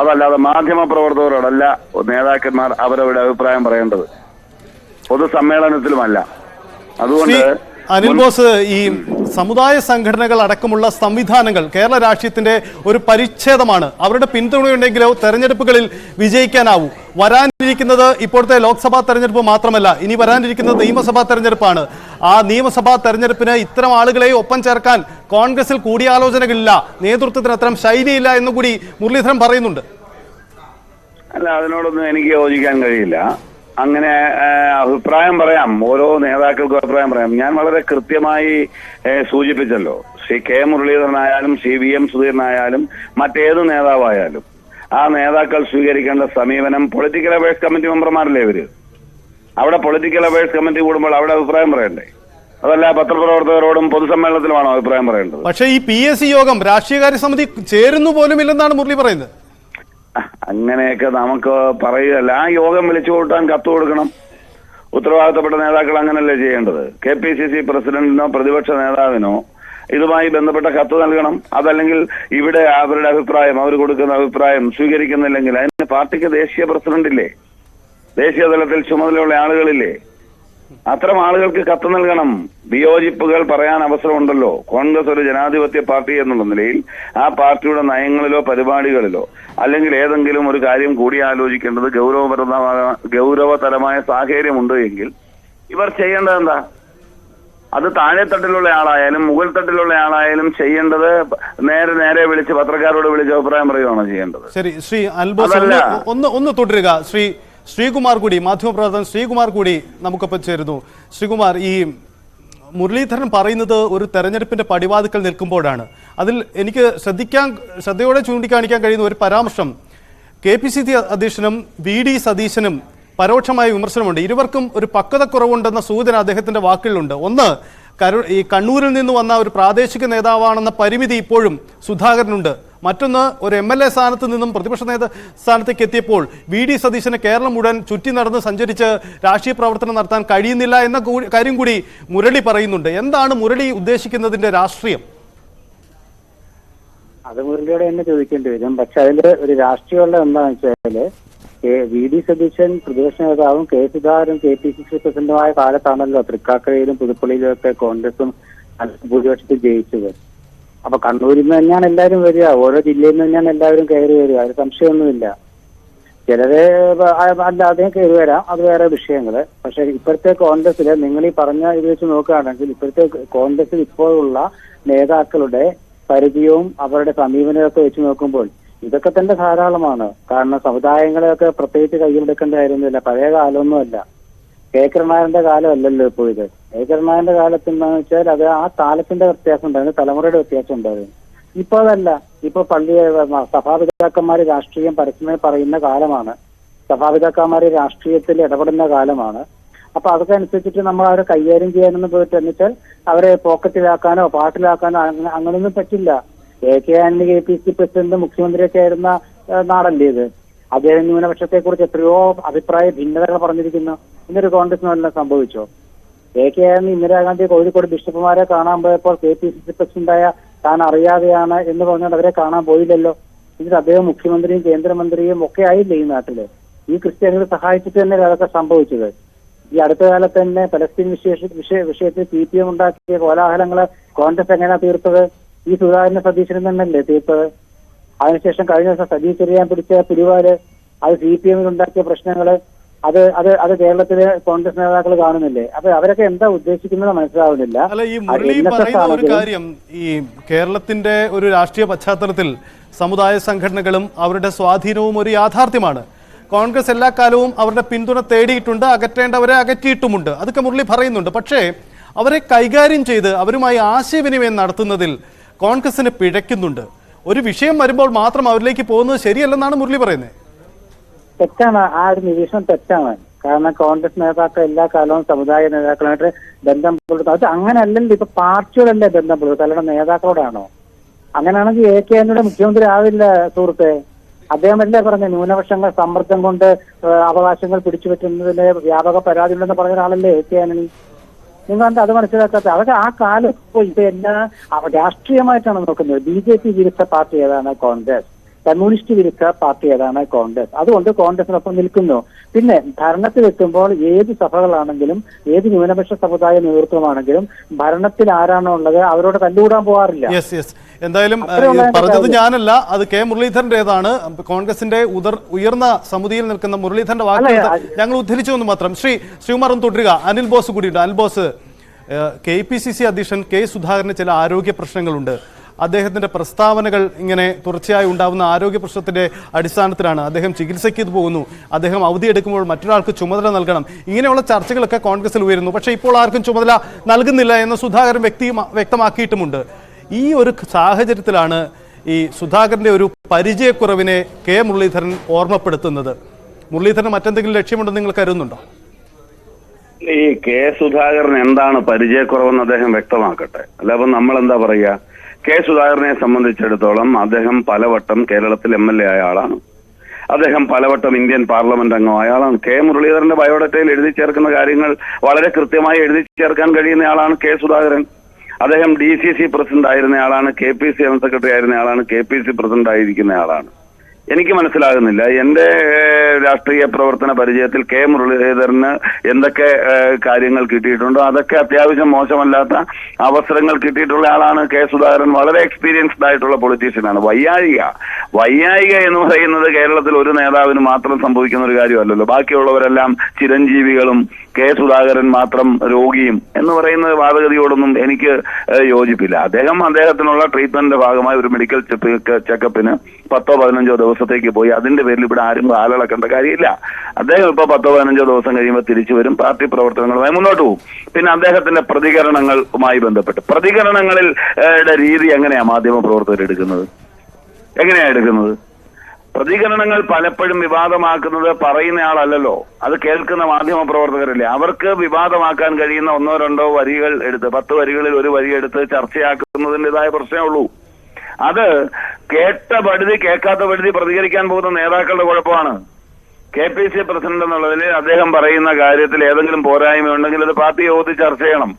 അതല്ലാതെ മാധ്യമപ്രവർത്തകരോടല്ല നേതാക്കന്മാർ അവരവരുടെ അഭിപ്രായം പറയേണ്ടത്, പൊതുസമ്മേളനത്തിലുമല്ല. അതുകൊണ്ട് അനിൽ ബോസ്, ഈ സമുദായ സംഘടനകൾ അടക്കമുള്ള സംവിധാനങ്ങൾ കേരള രാഷ്ട്രീയത്തിന്റെ ഒരു പരിച്ഛേദമാണ്. അവരുടെ പിന്തുണയുണ്ടെങ്കിലോ തെരഞ്ഞെടുപ്പുകളിൽ വിജയിക്കാനാവൂ. വരാനിരിക്കുന്നത് ഇപ്പോഴത്തെ ലോക്സഭാ തെരഞ്ഞെടുപ്പ് മാത്രമല്ല, ഇനി വരാനിരിക്കുന്നത് നിയമസഭാ തെരഞ്ഞെടുപ്പാണ്. ആ നിയമസഭാ തെരഞ്ഞെടുപ്പിന് ഇത്തരം ആളുകളെ ഒപ്പം ചേർക്കാൻ കോൺഗ്രസിൽ കൂടിയാലോചനകളില്ല, നേതൃത്വത്തിന് അത്തരം ശൈലിയില്ല എന്നുകൂടി മുരളീധരൻ പറയുന്നുണ്ട്. അല്ല, അതിനോടൊന്നും എനിക്ക് യോജിക്കാൻ കഴിയില്ല. അങ്ങനെ അഭിപ്രായം പറയാം, ഓരോ നേതാക്കൾക്കും അഭിപ്രായം പറയാം. ഞാൻ വളരെ കൃത്യമായി സൂചിപ്പിച്ചല്ലോ, ശ്രീ K മുരളീധരനായാലും CVM സുധീരനായാലും മറ്റേത് നേതാവായാലും ആ നേതാക്കൾ സ്വീകരിക്കേണ്ട സമീപനം പൊളിറ്റിക്കൽ അഫയേഴ്സ് കമ്മിറ്റി മെമ്പർമാരല്ലേ ഇവര്. അവിടെ പൊളിറ്റിക്കൽ അഫയേഴ്സ് കമ്മിറ്റി കൂടുമ്പോൾ അവിടെ അഭിപ്രായം പറയണ്ടേ? അതല്ല പത്രപ്രവർത്തകരോടും പൊതുസമ്മേളനത്തിലുമാണോ അഭിപ്രായം പറയേണ്ടത്? പക്ഷേ ഈ PSC യോഗം രാഷ്ട്രീയകാര്യ സമിതി ചേരുന്നു പോലും ഇല്ലെന്നാണ് മുരളി പറയുന്നത്. അങ്ങനെയൊക്കെ നമുക്ക് പറയുകയല്ല. ആ യോഗം വിളിച്ചു കൂട്ടാൻ കത്ത് കൊടുക്കണം. ഉത്തരവാദിത്തപ്പെട്ട നേതാക്കൾ അങ്ങനല്ലേ ചെയ്യേണ്ടത്? KPCC പ്രസിഡന്റിനോ പ്രതിപക്ഷ നേതാവിനോ ഇതുമായി ബന്ധപ്പെട്ട കത്ത് നൽകണം. അതല്ലെങ്കിൽ ഇവിടെ അവരുടെ അഭിപ്രായം, അവർ കൊടുക്കുന്ന അഭിപ്രായം സ്വീകരിക്കുന്നില്ലെങ്കിൽ അതിന് പാർട്ടിക്ക് ദേശീയ പ്രസിഡന്റ് ഇല്ലേ, ദേശീയ തലത്തിൽ ചുമതലയുള്ള ആളുകളില്ലേ? അത്തരം ആളുകൾക്ക് കത്ത് നൽകണം. വിയോജിപ്പുകൾ പറയാൻ അവസരമുണ്ടല്ലോ. കോൺഗ്രസ് ഒരു ജനാധിപത്യ പാർട്ടി എന്നുള്ള നിലയിൽ ആ പാർട്ടിയുടെ നയങ്ങളിലോ പരിപാടികളിലോ അല്ലെങ്കിൽ ഏതെങ്കിലും ഒരു കാര്യം കൂടിയാലോചിക്കേണ്ടത് ഗൗരവതരമായ സാഹചര്യമുണ്ട് എങ്കിൽ ഇവർ ചെയ്യേണ്ടത് എന്താ? അത് താഴെത്തട്ടിലുള്ള ആളായാലും മുകൾ തട്ടിലുള്ള ആളായാലും ചെയ്യേണ്ടത് നേരെ വിളിച്ച് പത്രക്കാരോട് വിളിച്ച് അഭിപ്രായം പറയുകയാണോ ചെയ്യേണ്ടത്? ശരി, ശ്രീ അൽബോസ് ഒന്ന് തുടരുക. ശ്രീകുമാർ കൂടി, മാധ്യമപ്രവർത്തകൻ ശ്രീകുമാർ കൂടി നമുക്കൊപ്പം ചേരുന്നു. ശ്രീകുമാർ, ഈ മുരളീധരൻ പറയുന്നത് ഒരു തെരഞ്ഞെടുപ്പിന്റെ പടിവാതിക്കൽ നിൽക്കുമ്പോഴാണ്. അതിൽ എനിക്ക് ശ്രദ്ധയോടെ ചൂണ്ടിക്കാണിക്കാൻ കഴിയുന്ന ഒരു പരാമർശം KPCC അധ്യക്ഷനും VD സതീശനും പരോക്ഷമായ വിമർശനമുണ്ട്. ഇരുവർക്കും ഒരു പക്വതക്കുറവുണ്ടെന്ന സൂചന അദ്ദേഹത്തിന്റെ വാക്കുകളിലുണ്ട്. ഒന്ന്, ഈ കണ്ണൂരിൽ നിന്ന് വന്ന ഒരു പ്രാദേശിക നേതാവാണെന്ന പരിമിതി ഇപ്പോഴും സുധാകരനുണ്ട്. മറ്റൊന്ന്, ഒരു MLA സ്ഥാനത്ത് നിന്നും പ്രതിപക്ഷ സ്ഥാനത്തേക്ക് എത്തിയപ്പോൾ VD സതീശന് കേരളം മുഴുവൻ ചുറ്റി നടന്ന് സഞ്ചരിച്ച് രാഷ്ട്രീയ പ്രവർത്തനം നടത്താൻ കഴിയുന്നില്ല എന്ന കാര്യം കൂടി മുരളി പറയുന്നുണ്ട്. എന്താണ് മുരളി ഉദ്ദേശിക്കുന്നതിന്റെ രാഷ്ട്രീയം? അത് മുരളിയോട് തന്നെ ചോദിക്കേണ്ടി വരും. പക്ഷെ അതിൽ ഒരു രാഷ്ട്രീയമുള്ള എന്താണെന്ന് വെച്ചാല് VD സതീശൻ പ്രതിപക്ഷ നേതാവും K സുധാകരൻ KPCC പ്രസിഡന്റുമായ കാലത്താണല്ലോ തൃക്കാക്കരയിലും പുതുപ്പള്ളിയിലും ഒക്കെ കോൺഗ്രസും ഭൂരിപക്ഷത്തിൽ ജയിച്ചത്. അപ്പൊ കണ്ണൂരിൽ നിന്ന് തന്നെയാണ് എല്ലാവരും വരിക, ഓരോ ജില്ലയിൽ നിന്ന് തന്നെയാണ് എല്ലാവരും കയറി വരിക, അത് സംശയമൊന്നുമില്ല. ചിലര് അല്ലാതെയും കയറി വരാം, അത് വേറെ വിഷയങ്ങള്. പക്ഷെ ഇപ്പോഴത്തെ കോൺഗ്രസില് നിങ്ങൾ ഈ പറഞ്ഞ ഇത് വെച്ച് നോക്കുകയാണെങ്കിൽ ഇപ്പോഴത്തെ കോൺഗ്രസിൽ ഇപ്പോഴുള്ള നേതാക്കളുടെ പരിചയവും അവരുടെ സമീപനവും ഒക്കെ വെച്ച് നോക്കുമ്പോൾ ഇതൊക്കെ തന്നെ ധാരാളമാണ്. കാരണം സമുദായങ്ങളെയൊക്കെ പ്രത്യേകിച്ച് കയ്യിലെടുക്കേണ്ട കാര്യമൊന്നുമില്ല. പഴയ കാലമൊന്നുമല്ല, K കരുണാകരന്റെ കാലമല്ലല്ലോ ഇപ്പോൾ ഇത്. K കരുണാകരന്റെ കാലത്ത് എന്താണെന്ന് വെച്ചാൽ അത് ആ കാലത്തിന്റെ വ്യത്യാസം ഉണ്ടായിരുന്നു, തലമുറയുടെ വ്യത്യാസം ഉണ്ടായിരുന്നു. ഇപ്പൊ അതല്ല. ഇപ്പൊ സഭാപിതാക്കന്മാര് രാഷ്ട്രീയം പരസ്യമായി പറയുന്ന കാലമാണ്, സഭാപിതാക്കന്മാര് രാഷ്ട്രീയത്തിൽ ഇടപെടുന്ന കാലമാണ്. അപ്പൊ അതൊക്കെ അനുസരിച്ചിട്ട് നമ്മൾ അവരെ കൈകാര്യം ചെയ്യാനൊന്നും പോയിട്ട് എന്ന് വെച്ചാൽ അവരെ പോക്കറ്റിലാക്കാനോ പാട്ടിലാക്കാനോ അങ്ങനെയൊന്നും പറ്റില്ല. AK ആന്റണി KPCC പ്രസിഡന്റ് മുഖ്യമന്ത്രിയൊക്കെ ആയിരുന്ന നാടല്ലേ ഇത്. അദ്ദേഹം ന്യൂനപക്ഷത്തെ കുറിച്ച് എത്രയോ അഭിപ്രായ ഭിന്നതകൾ പറഞ്ഞിരിക്കുന്നു. ഇന്നൊരു കോൺഗ്രസിനെല്ലാം സംഭവിച്ചോ? AK ആന്റണി ഇന്ദിരാഗാന്ധി കോഴിക്കോട് ബിഷപ്പുമാരെ കാണാൻ പോയപ്പോൾ KPCC പ്രസിഡന്റായ താൻ അറിയാതെയാണ് എന്ന് പറഞ്ഞുകൊണ്ട് അവരെ കാണാൻ പോയില്ലല്ലോ. എന്നിട്ട് അദ്ദേഹം മുഖ്യമന്ത്രിയും കേന്ദ്രമന്ത്രിയും ഒക്കെ ആയില്ലേ ഈ നാട്ടില്. ഈ ക്രിസ്ത്യാനികളെ സഹായിച്ചിട്ട് തന്നെ അതൊക്കെ സംഭവിച്ചത്. ഈ അടുത്ത കാലത്ത് തന്നെ പലസ്തീൻ വിഷയത്തിൽ CPM ഉണ്ടാക്കിയ കോലാഹലങ്ങള് കോൺഗ്രസ് എങ്ങനെയാ തീർത്തത്? ഈ സുധാകരൻ സതീശനും തന്നെയല്ലേ തീർത്തത്. അതിനുശേഷം കഴിഞ്ഞ ദിവസം സതീഷ് ചെറിയാൻ പിടിച്ച പിരിവാര്, അത് CPM ഉണ്ടാക്കിയ പ്രശ്നങ്ങള്, അത് കേരളത്തിലെ കോൺഗ്രസ് നേതാക്കൾ കാണുന്നില്ലേ? അപ്പൊ അവരൊക്കെ എന്താ ഉദ്ദേശിക്കുന്നത് മനസ്സിലാവുന്നില്ല. അല്ല, ഈ മുരളി പറയുന്ന ഒരു കാര്യം, ഈ കേരളത്തിന്റെ ഒരു രാഷ്ട്രീയ പശ്ചാത്തലത്തിൽ സമുദായ സംഘടനകളും അവരുടെ സ്വാധീനവും ഒരു യാഥാർത്ഥ്യമാണ്. കോൺഗ്രസ് എല്ലാ കാലവും അവരുടെ പിന്തുണ തേടിയിട്ടുണ്ട്, അകറ്റേണ്ടവരെ അകറ്റിയിട്ടുമുണ്ട്, അതൊക്കെ മുരളി പറയുന്നുണ്ട്. പക്ഷേ അവരെ കൈകാര്യം ചെയ്ത് അവരുമായി ആശയവിനിമയം നടത്തുന്നതിൽ കോൺഗ്രസിന് പിഴയ്ക്കുന്നുണ്ട്. ഒരു വിഷയം വരുമ്പോൾ മാത്രം അവരിലേക്ക് പോകുന്നത് ശരിയല്ലെന്നാണ് മുരളി പറയുന്നത്. തെറ്റാണ്, ആ ഒരു നിരീക്ഷണം തെറ്റാണ്. കാരണം കോൺഗ്രസ് നേതാക്കൾ എല്ലാ കാലവും സമുദായ നേതാക്കളുമായിട്ട് ബന്ധം പുലർത്തും. അത് അങ്ങനെയല്ലല്ലോ, ഇപ്പൊ പാർട്ടിയോടല്ലേ ബന്ധം പുലർത്തും, അല്ലാതെ നേതാക്കളോടാണോ? അങ്ങനെയാണെങ്കിൽ AK ആന്റണിയുടെ മുഖ്യമന്ത്രി ആവില്ല സുഹൃത്തെ. അദ്ദേഹമല്ലേ പറഞ്ഞ ന്യൂനപക്ഷങ്ങൾ സമ്മർദ്ദം കൊണ്ട് അവകാശങ്ങൾ പിടിച്ചുപറ്റുന്നതിന് വ്യാപക പരാതി ഉണ്ടെന്ന് പറഞ്ഞ ഒരാളല്ലേ AK ആന്റണി. നിങ്ങൾ അത് മനസ്സിലാക്കാത്ത അതൊക്കെ ആ കാലം ഇപ്പൊ എല്ലാ രാഷ്ട്രീയമായിട്ടാണ് നോക്കുന്നത്. BJP വിരുദ്ധ പാർട്ടി ഏതാണ്? കോൺഗ്രസ്. കമ്മ്യൂണിസ്റ്റ് വിരുദ്ധ പാർട്ടി ഏതാണ്? കോൺഗ്രസ്. അതുകൊണ്ട് കോൺഗ്രസിനൊപ്പം നിൽക്കുന്നു. പിന്നെ ഭരണത്തിലെത്തുമ്പോൾ ഏത് സഭകളാണെങ്കിലും ഏത് ന്യൂനപക്ഷ സമുദായ നേതൃത്വമാണെങ്കിലും ഭരണത്തിൽ ആരാണോ ഉള്ളത് അവരോട് തല്ലുകൂടാൻ പോകാറില്ല. എന്തായാലും പറഞ്ഞത് ഞാനല്ല, അത് കെ മുരളീധരന്റേതാണ്. കോൺഗ്രസിന്റെ ഉയർന്ന സമിതിയിൽ നിൽക്കുന്ന മുരളീധരന്റെ വാക്കുകൾ ഞങ്ങൾ ഉദ്ധരിച്ചു എന്ന് മാത്രം. ശ്രീകുമാർ ഒന്ന് തുടരുക. അനിൽ ബോസ് കൂടിയുണ്ട്. അനിൽ ബോസ്, KPCC അധ്യക്ഷൻ K സുധാകരന് ചില ആരോഗ്യ പ്രശ്നങ്ങളുണ്ട്. അദ്ദേഹത്തിന്റെ പ്രസ്താവനകൾ ഇങ്ങനെ തുടർച്ചയായി ഉണ്ടാകുന്ന ആരോഗ്യ പ്രശ്നത്തിന്റെ അടിസ്ഥാനത്തിലാണ്. അദ്ദേഹം ചികിത്സയ്ക്ക് പോകുന്നു, അദ്ദേഹം അവധിയെടുക്കുമ്പോൾ മറ്റൊരാൾക്ക് ചുമതല നൽകണം, ഇങ്ങനെയുള്ള ചർച്ചകളൊക്കെ കോൺഗ്രസിൽ ഉയരുന്നു. പക്ഷേ ഇപ്പോൾ ആർക്കും ചുമതല നൽകുന്നില്ല എന്ന് സുധാകരൻ വ്യക്തമാക്കിയിട്ടുമുണ്ട്. ഈ ഒരു സാഹചര്യത്തിലാണ് ഈ സുധാകരന്റെ ഒരു പരിചയക്കുറവിനെ കെ മുരളീധരൻ ഓർമ്മപ്പെടുത്തുന്നത്. മുരളീധരൻ മറ്റെന്തെങ്കിലും ലക്ഷ്യമുണ്ടെന്ന് നിങ്ങൾ കരുതുന്നുണ്ടോ? ഈ കെ സുധാകരൻ എന്താണ് പരിചയക്കുറവെന്ന് അദ്ദേഹം വ്യക്തമാക്കട്ടെ. അല്ല, അപ്പം നമ്മൾ എന്താ പറയുക? കെ സുധാകരനെ സംബന്ധിച്ചിടത്തോളം അദ്ദേഹം പലവട്ടം കേരളത്തിൽ MLA ആയ ആളാണ്. അദ്ദേഹം പലവട്ടം ഇന്ത്യൻ പാർലമെന്റ് അംഗമായ ആളാണ്. കെ മുരളീധരന്റെ ബയോഡേറ്റയിൽ എഴുതി ചേർക്കുന്ന കാര്യങ്ങൾ വളരെ കൃത്യമായി എഴുതി ചേർക്കാൻ കഴിയുന്ന ആളാണ് കെ സുധാകരൻ. അദ്ദേഹം DCC പ്രസിഡന്റ് ആയിരുന്നയാളാണ്, KPC ജനറൽ സെക്രട്ടറി ആയിരുന്നയാളാണ്, KPC പ്രസിഡന്റ് ആയിരിക്കുന്നയാളാണ്. എനിക്ക് മനസ്സിലാകുന്നില്ല, എന്റെ രാഷ്ട്രീയ പ്രവർത്തന പരിചയത്തിൽ കെ മുരളീധരന് എന്തൊക്കെ കാര്യങ്ങൾ കിട്ടിയിട്ടുണ്ടോ അതൊക്കെ അത്യാവശ്യം മോശമല്ലാത്ത അവസരങ്ങൾ കിട്ടിയിട്ടുള്ള ആളാണ് കെ സുധാകരൻ. വളരെ എക്സ്പീരിയൻസ്ഡ് ആയിട്ടുള്ള പൊളിറ്റീഷ്യനാണ്. വയ്യായിക എന്ന് പറയുന്നത് കേരളത്തിൽ ഒരു നേതാവിന് മാത്രം സംഭവിക്കുന്ന ഒരു കാര്യമല്ലല്ലോ. ബാക്കിയുള്ളവരെല്ലാം ചിരഞ്ജീവികളും കെ സുധാകരൻ മാത്രം രോഗിയും എന്ന് പറയുന്ന വാദഗതിയോടൊന്നും എനിക്ക് യോജിപ്പില്ല. അദ്ദേഹത്തിനുള്ള ട്രീറ്റ്മെന്റിന്റെ ഭാഗമായി ഒരു മെഡിക്കൽ ചെക്കപ്പിന് 10-15 ദിവസത്തേക്ക് പോയി. അതിന്റെ പേരിൽ ഇവിടെ ആരും കാലളക്കേണ്ട കാര്യമില്ല. അദ്ദേഹം ഇപ്പൊ 10-15 ദിവസം കഴിയുമ്പോൾ തിരിച്ചു വരും, പാർട്ടി പ്രവർത്തനങ്ങളുമായി മുന്നോട്ട് പോകും. പിന്നെ അദ്ദേഹത്തിന്റെ പ്രതികരണങ്ങളുമായി ബന്ധപ്പെട്ട് പ്രതികരണങ്ങളിൽ രീതി എങ്ങനെയാ മാധ്യമ പ്രവർത്തകർ എടുക്കുന്നത്? പ്രതികരണങ്ങൾ പലപ്പോഴും വിവാദമാക്കുന്നത് പറയുന്നയാളല്ലല്ലോ, അത് കേൾക്കുന്ന മാധ്യമ പ്രവർത്തകരല്ലേ. അവർക്ക് വിവാദമാക്കാൻ കഴിയുന്ന 1-2 വരികൾ എടുത്ത് 10 വരികളിൽ ഒരു വരി എടുത്ത് ചർച്ചയാക്കുന്നതിൻ്റെതായ പ്രശ്നമേ ഉള്ളൂ. അത് കേട്ട പഴുതി കേൾക്കാത്ത പഴുതി പ്രതികരിക്കാൻ പോകുന്ന നേതാക്കളുടെ കുഴപ്പമാണ്. KPC പ്രസിഡന്റ് എന്നുള്ളതിൽ അദ്ദേഹം പറയുന്ന കാര്യത്തിൽ ഏതെങ്കിലും പോരായ്മ ഉണ്ടെങ്കിൽ അത് പാർട്ടി യോഗത്തിൽ ചർച്ച ചെയ്യണം.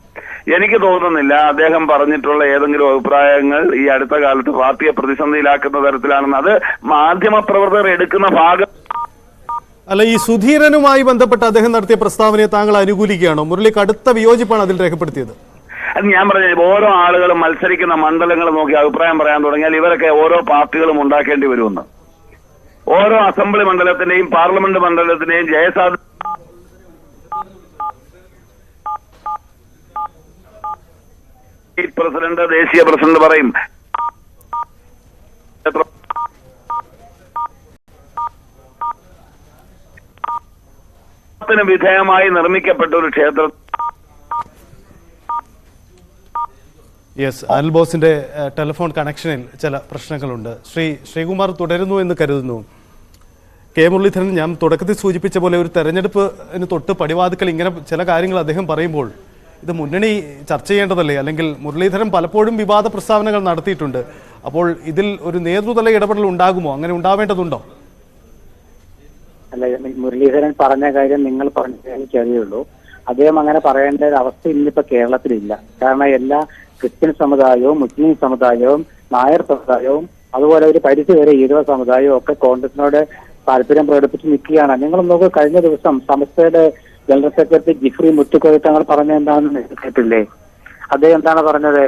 എനിക്ക് തോന്നുന്നില്ല അദ്ദേഹം പറഞ്ഞിട്ടുള്ള ഏതെങ്കിലും അഭിപ്രായങ്ങൾ ഈ അടുത്ത കാലത്ത് പാർട്ടിയെ പ്രതിസന്ധിയിലാക്കുന്ന തരത്തിലാണെന്ന്. അത് മാധ്യമ പ്രവർത്തകർ എടുക്കുന്ന ഭാഗം അല്ല. ഈ സുധീരനുമായി ബന്ധപ്പെട്ട് അദ്ദേഹം നടത്തിയ പ്രസ്താവനയെ താങ്കൾ അനുകൂലിക്കുകയാണോ? മുരളി കടുത്ത വിയോജിപ്പാണ് അതിൽ രേഖപ്പെടുത്തിയത്. അത് ഞാൻ പറഞ്ഞ ഓരോ ആളുകളും മത്സരിക്കുന്ന മണ്ഡലങ്ങൾ നോക്കി അഭിപ്രായം പറയാൻ തുടങ്ങിയാൽ ഇവരൊക്കെ ഓരോ പാർട്ടികളും ഉണ്ടാക്കേണ്ടി വരുമെന്ന്. ഓരോ അസംബ്ലി മണ്ഡലത്തിന്റെയും പാർലമെന്റ് മണ്ഡലത്തിന്റെയും ജയസാധ്യത പ്രസിഡന്റ്, ദേശീയ പ്രസിഡന്റ് പറയും. വിധേയമായി നിർമ്മിക്കപ്പെട്ട ഒരു ക്ഷേത്രം. അനിൽ ബോസിന്റെ ടെലിഫോൺ കണക്ഷനിൽ ചില പ്രശ്നങ്ങളുണ്ട്. ശ്രീകുമാർ തുടരുന്നു എന്ന് കരുതുന്നു. കെ മുരളീധരൻ ഞാൻ തുടക്കത്തിൽ സൂചിപ്പിച്ച പോലെ ഒരു തെരഞ്ഞെടുപ്പിന് തൊട്ട് പടിവാതിക്കൽ ഇങ്ങനെ ചില കാര്യങ്ങൾ അദ്ദേഹം പറയുമ്പോൾ ഇത് മുന്നണി ചർച്ച ചെയ്യേണ്ടതല്ലേ? അല്ലെങ്കിൽ മുരളീധരൻ പലപ്പോഴും വിവാദ പ്രസ്താവനകൾ നടത്തിയിട്ടുണ്ട്. അപ്പോൾ ഇതിൽ ഒരു നേതൃതല ഇടപെടൽ ഉണ്ടാകുമോ? അങ്ങനെ ഉണ്ടാവേണ്ടതുണ്ടോ? അല്ല, മുരളീധരൻ പറഞ്ഞ കാര്യം നിങ്ങൾ പറഞ്ഞ എനിക്കറിയുള്ളൂ. അദ്ദേഹം അങ്ങനെ പറയേണ്ട ഒരു അവസ്ഥ ഇന്നിപ്പോ കേരളത്തിലില്ല. കാരണം എല്ലാ ക്രിസ്ത്യൻ സമുദായവും മുസ്ലിം സമുദായവും നായർ സമുദായവും അതുപോലെ ഒരു പരിധി വരെ ഈഴവ സമുദായവും ഒക്കെ കോൺഗ്രസിനോട് താല്പര്യം പ്രകടിപ്പിച്ച് നിൽക്കുകയാണ്. നിങ്ങൾ നോക്കൂ, കഴിഞ്ഞ ദിവസം സമസ്തയുടെ ജനറൽ സെക്രട്ടറി ജിഫ്രി മുത്തുക്കോയ തങ്ങൾ പറഞ്ഞ എന്താണെന്ന് കേട്ടില്ലേ? അദ്ദേഹം എന്താണ് പറഞ്ഞത്?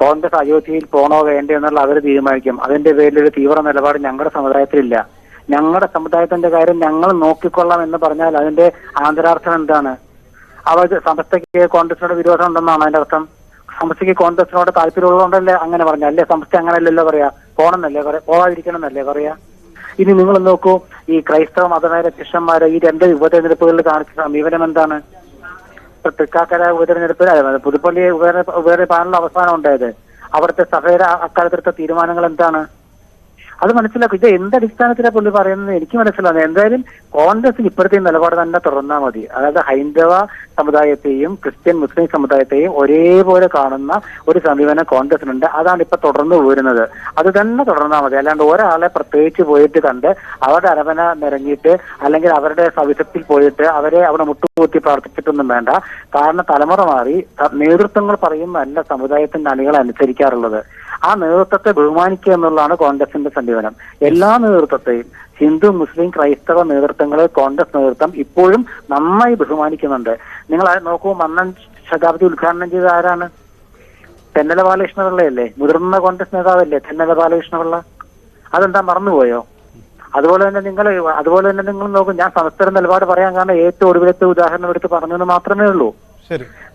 കോൺഗ്രസ് അയോധ്യയിൽ പോണോ വേണ്ടോ എന്നുള്ള അവർ തീരുമാനിക്കും. അതിന്റെ പേരിൽ ഒരു തീവ്ര നിലപാട് ഞങ്ങളുടെ സമുദായത്തിലില്ല. ഞങ്ങളുടെ സമുദായത്തിന്റെ കാര്യം ഞങ്ങൾ നോക്കിക്കൊള്ളാം എന്ന് പറഞ്ഞാൽ അതിന്റെ ആന്തരാർത്ഥം എന്താണ്? അവർ സമസ്തയ്ക്ക് കോൺഗ്രസിനോട് വിരോധം ഉണ്ടെന്നാണ് അതിന്റെ അർത്ഥം. സമസ്തയ്ക്ക് കോൺഗ്രസിനോട് താല്പര്യമുള്ളതുകൊണ്ടല്ലേ അങ്ങനെ പറഞ്ഞ? അല്ലേ സമസ്ത അങ്ങനെയല്ലല്ലോ പറയാ, പോണെന്നല്ലേ പറയാ, പോകാതിരിക്കണം എന്നല്ലേ പറയാ? ഇനി നിങ്ങൾ നോക്കൂ, ഈ ക്രൈസ്തവ മതമേല ശിഷ്യന്മാര് ഈ 2 ഉപതെരഞ്ഞെടുപ്പുകളിൽ കാണിച്ച സമീപനം എന്താണ്? തൃക്കാക്കര ഉപതെരഞ്ഞെടുപ്പിൽ പുതുപ്പള്ളി ഉപതെരഞ്ഞെടുപ്പാണല്ലോ അവസാനം ഉണ്ടായത്. അവിടുത്തെ സഭയുടെ അക്കാലത്തെടുത്ത തീരുമാനങ്ങൾ എന്താണ്? അത് മനസ്സിലാക്കും. ഇത് എന്തടിസ്ഥാനത്തിലാണ് പുള്ളി പറയുന്നത് എനിക്ക് മനസ്സിലാകുന്നത്. എന്തായാലും കോൺഗ്രസിന് ഇപ്പോഴത്തെ നിലപാട് തന്നെ തുടർന്നാൽ മതി. അതായത് ഹൈന്ദവ സമുദായത്തെയും ക്രിസ്ത്യൻ മുസ്ലിം സമുദായത്തെയും ഒരേപോലെ കാണുന്ന ഒരു സമീപനം കോൺഗ്രസിനുണ്ട്. അതാണ് ഇപ്പൊ തുടർന്നു പോരുന്നത്. അത് തന്നെ തുടർന്നാൽ മതി. അല്ലാണ്ട് ഒരാളെ പ്രത്യേകിച്ച് പോയിട്ട് കണ്ട് അവരുടെ അരവന നിറങ്ങിയിട്ട് അല്ലെങ്കിൽ അവരുടെ സവിധത്തിൽ പോയിട്ട് അവരെ അവിടെ മുട്ടുകൂത്തി പ്രാർത്ഥിച്ചിട്ടൊന്നും വേണ്ട. കാരണം തലമുറ മാറി നേതൃത്വങ്ങൾ പറയുന്നതല്ല സമുദായത്തിന്റെ അണികളെ അനുസരിക്കാറുള്ളത്. ആ നേതൃത്വത്തെ ബഹുമാനിക്കുക എന്നുള്ളതാണ് കോൺഗ്രസിന്റെ സമീപനം. എല്ലാ നേതൃത്വത്തെയും ഹിന്ദു മുസ്ലിം ക്രൈസ്തവ നേതൃത്വങ്ങളെ കോൺഗ്രസ് നേതൃത്വം ഇപ്പോഴും നന്നായി ബഹുമാനിക്കുന്നുണ്ട്. നിങ്ങൾ നോക്കൂ, മന്നൻ ശതാബ്ദി ഉദ്ഘാടനം ചെയ്ത ആരാണ്? തെന്നല ബാലകൃഷ്ണപിള്ളയല്ലേ? മുതിർന്ന കോൺഗ്രസ് നേതാവല്ലേ തെന്നല ബാലകൃഷ്ണപിള്ള? അതെന്താ മറന്നുപോയോ? അതുപോലെ തന്നെ നിങ്ങൾ നോക്കും, ഞാൻ സമസ്തര നിലപാട് പറയാൻ കാരണം ഏറ്റവും ഒടുവിലത്തെ ഉദാഹരണം എടുത്ത് പറഞ്ഞെന്ന് മാത്രമേ ഉള്ളൂ.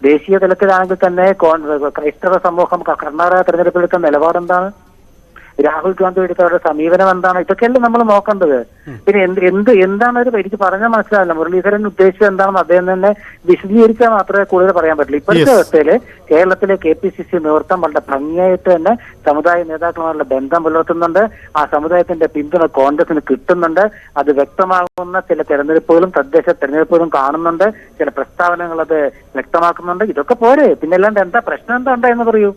ദേശീയ തലത്തിലാണെങ്കിൽ തന്നെ ക്രൈസ്തവ സമൂഹം കർണാടക തെരഞ്ഞെടുപ്പിലെടുത്ത നിലപാടെന്താണ്? രാഹുൽ ഗാന്ധി എടുത്ത അവരുടെ സമീപനം എന്താണ്? ഇതൊക്കെയല്ലേ നമ്മൾ നോക്കേണ്ടത്. പിന്നെ എന്താണ് ഒരു എനിക്ക് പറഞ്ഞാൽ മനസ്സിലാവില്ല. മുരളീധരൻ ഉദ്ദേശിച്ചത് എന്താണെന്ന് അദ്ദേഹം തന്നെ വിശദീകരിച്ചാൽ മാത്രമേ കൂടുതൽ പറയാൻ പറ്റില്ല. ഇപ്പോഴത്തെ അവസ്ഥയില് കേരളത്തിലെ KPCC നേതൃത്വം വളരെ ഭംഗിയായിട്ട് തന്നെ സമുദായ നേതാക്കളുമായുള്ള ബന്ധം പുലർത്തുന്നുണ്ട്. ആ സമുദായത്തിന്റെ പിന്തുണ കോൺഗ്രസിന് കിട്ടുന്നുണ്ട്. അത് വ്യക്തമാകുന്ന ചില തെരഞ്ഞെടുപ്പുകളും തദ്ദേശ തെരഞ്ഞെടുപ്പുകളും കാണുന്നുണ്ട്. ചില പ്രസ്താവനകൾ അത് വ്യക്തമാക്കുന്നുണ്ട്. ഇതൊക്കെ പോരെ? പിന്നെ അല്ലാണ്ട് എന്താ പ്രശ്നം എന്താ ഉണ്ടായെന്ന് പറയൂ.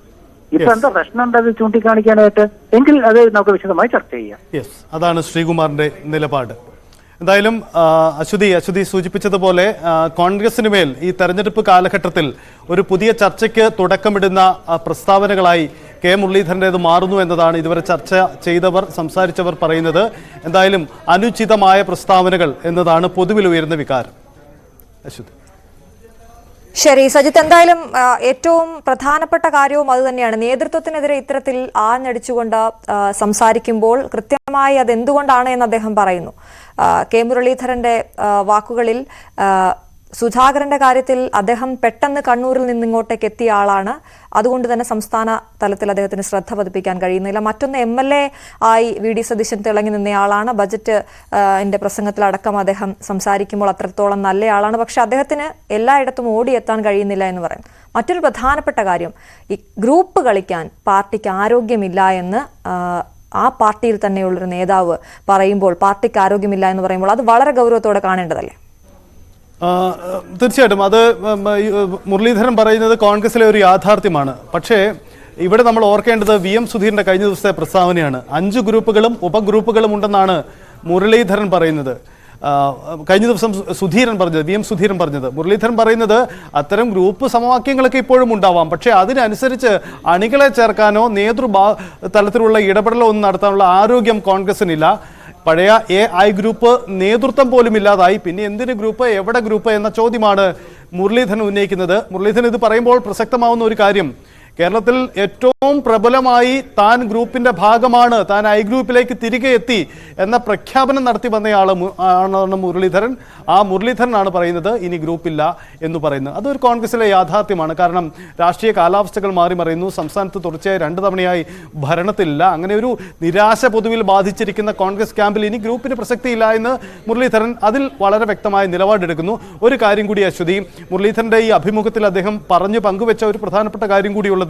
ഇപ്പൊ എന്താ പ്രശ്നം എന്താ ചൂണ്ടിക്കാണിക്കാനായിട്ട്? എങ്കിൽ അത് നമുക്ക് വിശദമായി ചർച്ച ചെയ്യാം. അതാണ് ശ്രീകുമാറിന്റെ നിലപാട്. എന്തായാലും അശ്വതി സൂചിപ്പിച്ചതുപോലെ കോൺഗ്രസിന് മേൽ ഈ തെരഞ്ഞെടുപ്പ് കാലഘട്ടത്തിൽ ഒരു പുതിയ ചർച്ചയ്ക്ക് തുടക്കമിടുന്ന പ്രസ്താവനകളായി മുരളീധരൻ്റേത് മാറുന്നു എന്നതാണ് ഇതുവരെ ചർച്ച ചെയ്തവർ സംസാരിച്ചവർ പറയുന്നത്. എന്തായാലും അനുചിതമായ പ്രസ്താവനകൾ എന്നതാണ് പൊതുവിൽ ഉയരുന്ന വികാരം. അശ്വതി. ശരി സജിത്ത്, എന്തായാലും ഏറ്റവും പ്രധാനപ്പെട്ട കാര്യവും അതുതന്നെയാണ്. നേതൃത്വത്തിനെതിരെ ഇത്തരത്തിൽ ആഞ്ഞടിച്ചുകൊണ്ട് സംസാരിക്കുമ്പോൾ കൃത്യമായി അത് എന്തുകൊണ്ടാണ് എന്ന് അദ്ദേഹം പറയുന്നു. മുരളീധരന്റെ വാക്കുകളിൽ സുധാകരന്റെ കാര്യത്തിൽ അദ്ദേഹം പെട്ടെന്ന് കണ്ണൂരിൽ നിന്ന് ഇങ്ങോട്ടേക്ക് എത്തിയ ആളാണ്. അതുകൊണ്ട് തന്നെ സംസ്ഥാന തലത്തിൽ അദ്ദേഹത്തിന് ശ്രദ്ധ പതിപ്പിക്കാൻ കഴിയുന്നില്ല. മറ്റൊന്ന് MLA ആയി VD സതീശൻ തിളങ്ങി നിന്നയാളാണ്. ബജറ്റ് പ്രസംഗത്തിലടക്കം അദ്ദേഹം സംസാരിക്കുമ്പോൾ അത്രത്തോളം നല്ലയാളാണ്. പക്ഷെ അദ്ദേഹത്തിന് എല്ലായിടത്തും ഓടിയെത്താൻ കഴിയുന്നില്ല എന്ന് പറയും. മറ്റൊരു പ്രധാനപ്പെട്ട കാര്യം, ഈ ഗ്രൂപ്പ് കളിക്കാൻ പാർട്ടിക്ക് ആരോഗ്യമില്ല എന്ന് ആ പാർട്ടിയിൽ തന്നെയുള്ളൊരു നേതാവ് പറയുമ്പോൾ, പാർട്ടിക്ക് ആരോഗ്യമില്ല എന്ന് പറയുമ്പോൾ അത് വളരെ ഗൗരവത്തോടെ കാണേണ്ടതല്ലേ? തീർച്ചയായിട്ടും അത് മുരളീധരൻ പറയുന്നത് കോൺഗ്രസിലെ ഒരു യാഥാർത്ഥ്യമാണ്. പക്ഷേ ഇവിടെ നമ്മൾ ഓർക്കേണ്ടത് VM സുധീറിന്റെ കഴിഞ്ഞ ദിവസത്തെ പ്രസ്താവനയാണ്. 5 ഗ്രൂപ്പുകളും ഉപഗ്രൂപ്പുകളും ഉണ്ടെന്നാണ് മുരളീധരൻ പറയുന്നത്. കഴിഞ്ഞ ദിവസം VM സുധീരൻ പറഞ്ഞത്. മുരളീധരൻ പറയുന്നത് അത്തരം ഗ്രൂപ്പ് സമവാക്യങ്ങളൊക്കെ ഇപ്പോഴും ഉണ്ടാവാം, പക്ഷേ അതിനനുസരിച്ച് അണികളെ ചേർക്കാനോ തലത്തിലുള്ള ഇടപെടലോ ഒന്നും നടത്താനുള്ള ആരോഗ്യം കോൺഗ്രസിനില്ല. പഴയ AI ഗ്രൂപ്പ് നേതൃത്വം പോലും ഇല്ലാതായി. പിന്നെ എന്തിന് ഗ്രൂപ്പ്, എവിടെ ഗ്രൂപ്പ് എന്ന ചോദ്യമാണ് മുരളീധരൻ ഉന്നയിക്കുന്നത്. മുരളീധരൻ ഇത് പറയുമ്പോൾ പ്രസക്തമാവുന്ന ഒരു കാര്യം, കേരളത്തിൽ ഏറ്റവും പ്രബലമായി താൻ ഗ്രൂപ്പിന്റെ ഭാഗമാണ്, താൻ I ഗ്രൂപ്പിലേക്ക് തിരികെ എത്തി എന്ന പ്രഖ്യാപനം നടത്തി വന്നയാളാണ് മുരളീധരൻ. ആ മുരളീധരനാണ് പറയുന്നത് ഇനി ഗ്രൂപ്പില്ല എന്ന് പറയുന്നത്. അതൊരു കോൺഗ്രസിലെ യാഥാർത്ഥ്യമാണ്. കാരണം രാഷ്ട്രീയ കാലാവസ്ഥകൾ മാറി മറിയുന്നു. സംസ്ഥാനത്ത് തുടർച്ചയായി 2 തവണയായി ഭരണത്തിലില്ല. അങ്ങനെ ഒരു നിരാശ പൊതുവിൽ ബാധിച്ചിരിക്കുന്ന കോൺഗ്രസ് ക്യാമ്പിൽ ഇനി ഗ്രൂപ്പിന് പ്രസക്തിയില്ല എന്ന് മുരളീധരൻ അതിൽ വളരെ വ്യക്തമായ നിലപാടെടുക്കുന്നു. ഒരു കാര്യം കൂടി അശ്വതി, മുരളീധരന്റെ ഈ അഭിമുഖത്തിൽ അദ്ദേഹം പറഞ്ഞു പങ്കുവെച്ച ഒരു പ്രധാനപ്പെട്ട കാര്യം കൂടിയുള്ളത്,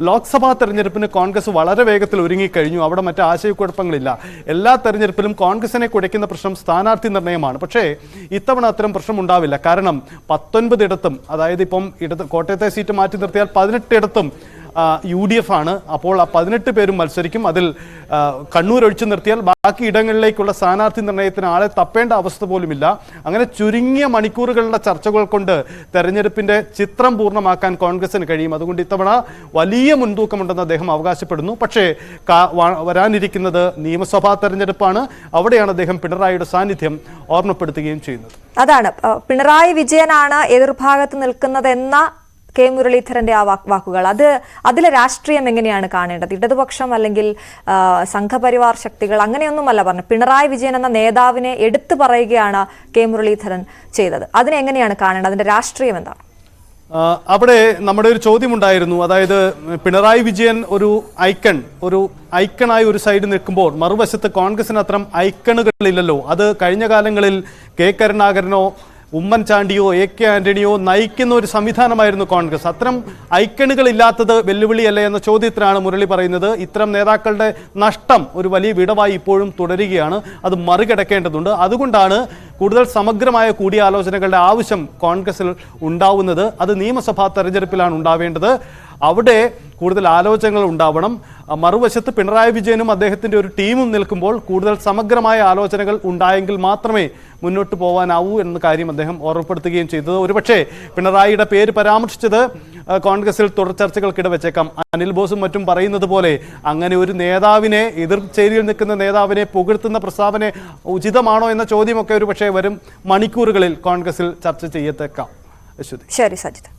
ലോക്സഭാ തെരഞ്ഞെടുപ്പിന് കോൺഗ്രസ് വളരെ വേഗത്തിൽ ഒരുങ്ങിക്കഴിഞ്ഞു. അവിടെ മറ്റ് ആശയക്കുഴപ്പങ്ങളില്ല. എല്ലാ തെരഞ്ഞെടുപ്പിലും കോൺഗ്രസിനെ കുഴയ്ക്കുന്ന പ്രശ്നം സ്ഥാനാർത്ഥി നിർണയമാണ്. പക്ഷേ ഇത്തവണ അത്തരം പ്രശ്നം ഉണ്ടാവില്ല. കാരണം 19 ഇടത്തും, അതായത് ഇപ്പം കോട്ടയത്തെ സീറ്റ് മാറ്റി നിർത്തിയാൽ 18 ഇടത്തും UDF ആണ്. അപ്പോൾ ആ 18 പേരും മത്സരിക്കും. അതിൽ കണ്ണൂർ ഒഴിച്ചു നിർത്തിയാൽ ബാക്കി ഇടങ്ങളിലേക്കുള്ള സ്ഥാനാർത്ഥി നിർണയത്തിന് ആളെ തപ്പേണ്ട അവസ്ഥ പോലുമില്ല. അങ്ങനെ ചുരുങ്ങിയ മണിക്കൂറുകളുടെ ചർച്ചകൾ കൊണ്ട് തെരഞ്ഞെടുപ്പിന്റെ ചിത്രം പൂർണ്ണമാക്കാൻ കോൺഗ്രസിന് കഴിയും. അതുകൊണ്ട് ഇത്തവണ വലിയ മുൻതൂക്കമുണ്ടെന്ന് അദ്ദേഹം അവകാശപ്പെടുന്നു. പക്ഷേ വരാനിരിക്കുന്നത് നിയമസഭാ തെരഞ്ഞെടുപ്പാണ്. അവിടെയാണ് അദ്ദേഹം പിണറായിയുടെ സാന്നിധ്യം ഓർമ്മപ്പെടുത്തുകയും ചെയ്യുന്നത്. അതാണ് പിണറായി വിജയനാണ് എതിർഭാഗത്ത് നിൽക്കുന്നതെന്ന കെ മുരളീധരന്റെ ആ വാക്കുകൾ. അതിലെ രാഷ്ട്രീയം എങ്ങനെയാണ് കാണേണ്ടത്? ഇടതുപക്ഷം അല്ലെങ്കിൽ സംഘപരിവാർ ശക്തികൾ അങ്ങനെയൊന്നുമല്ല പറഞ്ഞു. പിണറായി വിജയൻ എന്ന നേതാവിനെ എടുത്തു പറയുകയാണ് കെ മുരളീധരൻ ചെയ്തത്. അതിനെങ്ങനെയാണ് കാണേണ്ടത്? അതിന്റെ രാഷ്ട്രീയം എന്താണ്? അവിടെ നമ്മുടെ ഒരു ചോദ്യമുണ്ടായിരുന്നു. അതായത് പിണറായി വിജയൻ ഒരു ഐക്കണായി ഒരു സൈഡ് നിൽക്കുമ്പോൾ മറുവശത്ത് കോൺഗ്രസിന് അത്തരം ഐക്കണുകളില്ലല്ലോ. അത് കഴിഞ്ഞ കാലങ്ങളിൽ കെ കരുണാകരനോ ഉമ്മൻചാണ്ടിയോ AK ആന്റണിയോ നയിക്കുന്ന ഒരു സംവിധാനമായിരുന്നു കോൺഗ്രസ്. അത്തരം ഐക്കണുകൾ ഇല്ലാത്തത് വെല്ലുവിളിയല്ലേ എന്ന ചോദ്യത്തിനാണ് മുരളി പറയുന്നത് ഇത്തരം നേതാക്കളുടെ നഷ്ടം ഒരു വലിയ വിടവായി ഇപ്പോഴും തുടരുകയാണ്. അത് മറികടക്കേണ്ടതുണ്ട്. അതുകൊണ്ടാണ് കൂടുതൽ സമഗ്രമായ കൂടിയാലോചനകളുടെ ആവശ്യം കോൺഗ്രസിൽ ഉണ്ടാവുന്നത്. അത് നിയമസഭാ തെരഞ്ഞെടുപ്പിലാണ് ഉണ്ടാവേണ്ടത്. അവിടെ കൂടുതൽ ആലോചനകൾ ഉണ്ടാവണം. മറുവശത്ത് പിണറായി വിജയനും അദ്ദേഹത്തിൻ്റെ ഒരു ടീമും നിൽക്കുമ്പോൾ കൂടുതൽ സമഗ്രമായ ആലോചനകൾ ഉണ്ടായെങ്കിൽ മാത്രമേ മുന്നോട്ട് പോകാനാവൂ എന്ന കാര്യം അദ്ദേഹം ഓർമ്മപ്പെടുത്തുകയും ചെയ്തത്. ഒരുപക്ഷെ പിണറായിയുടെ പേര് പരാമർശിച്ചത് കോൺഗ്രസിൽ തുടർ ചർച്ചകൾക്കിട വെച്ചേക്കാം. അനിൽ ബോസും മറ്റും പറയുന്നത് പോലെ അങ്ങനെ ഒരു നേതാവിനെ, എതിർചേരിയിൽ നിൽക്കുന്ന നേതാവിനെ പുകഴ്ത്തുന്ന പ്രസ്താവന ഉചിതമാണോ എന്ന ചോദ്യമൊക്കെ ഒരു പക്ഷേ വരും മണിക്കൂറുകളിൽ കോൺഗ്രസിൽ ചർച്ച ചെയ്യത്തേക്കാം. ശരി സജിത്.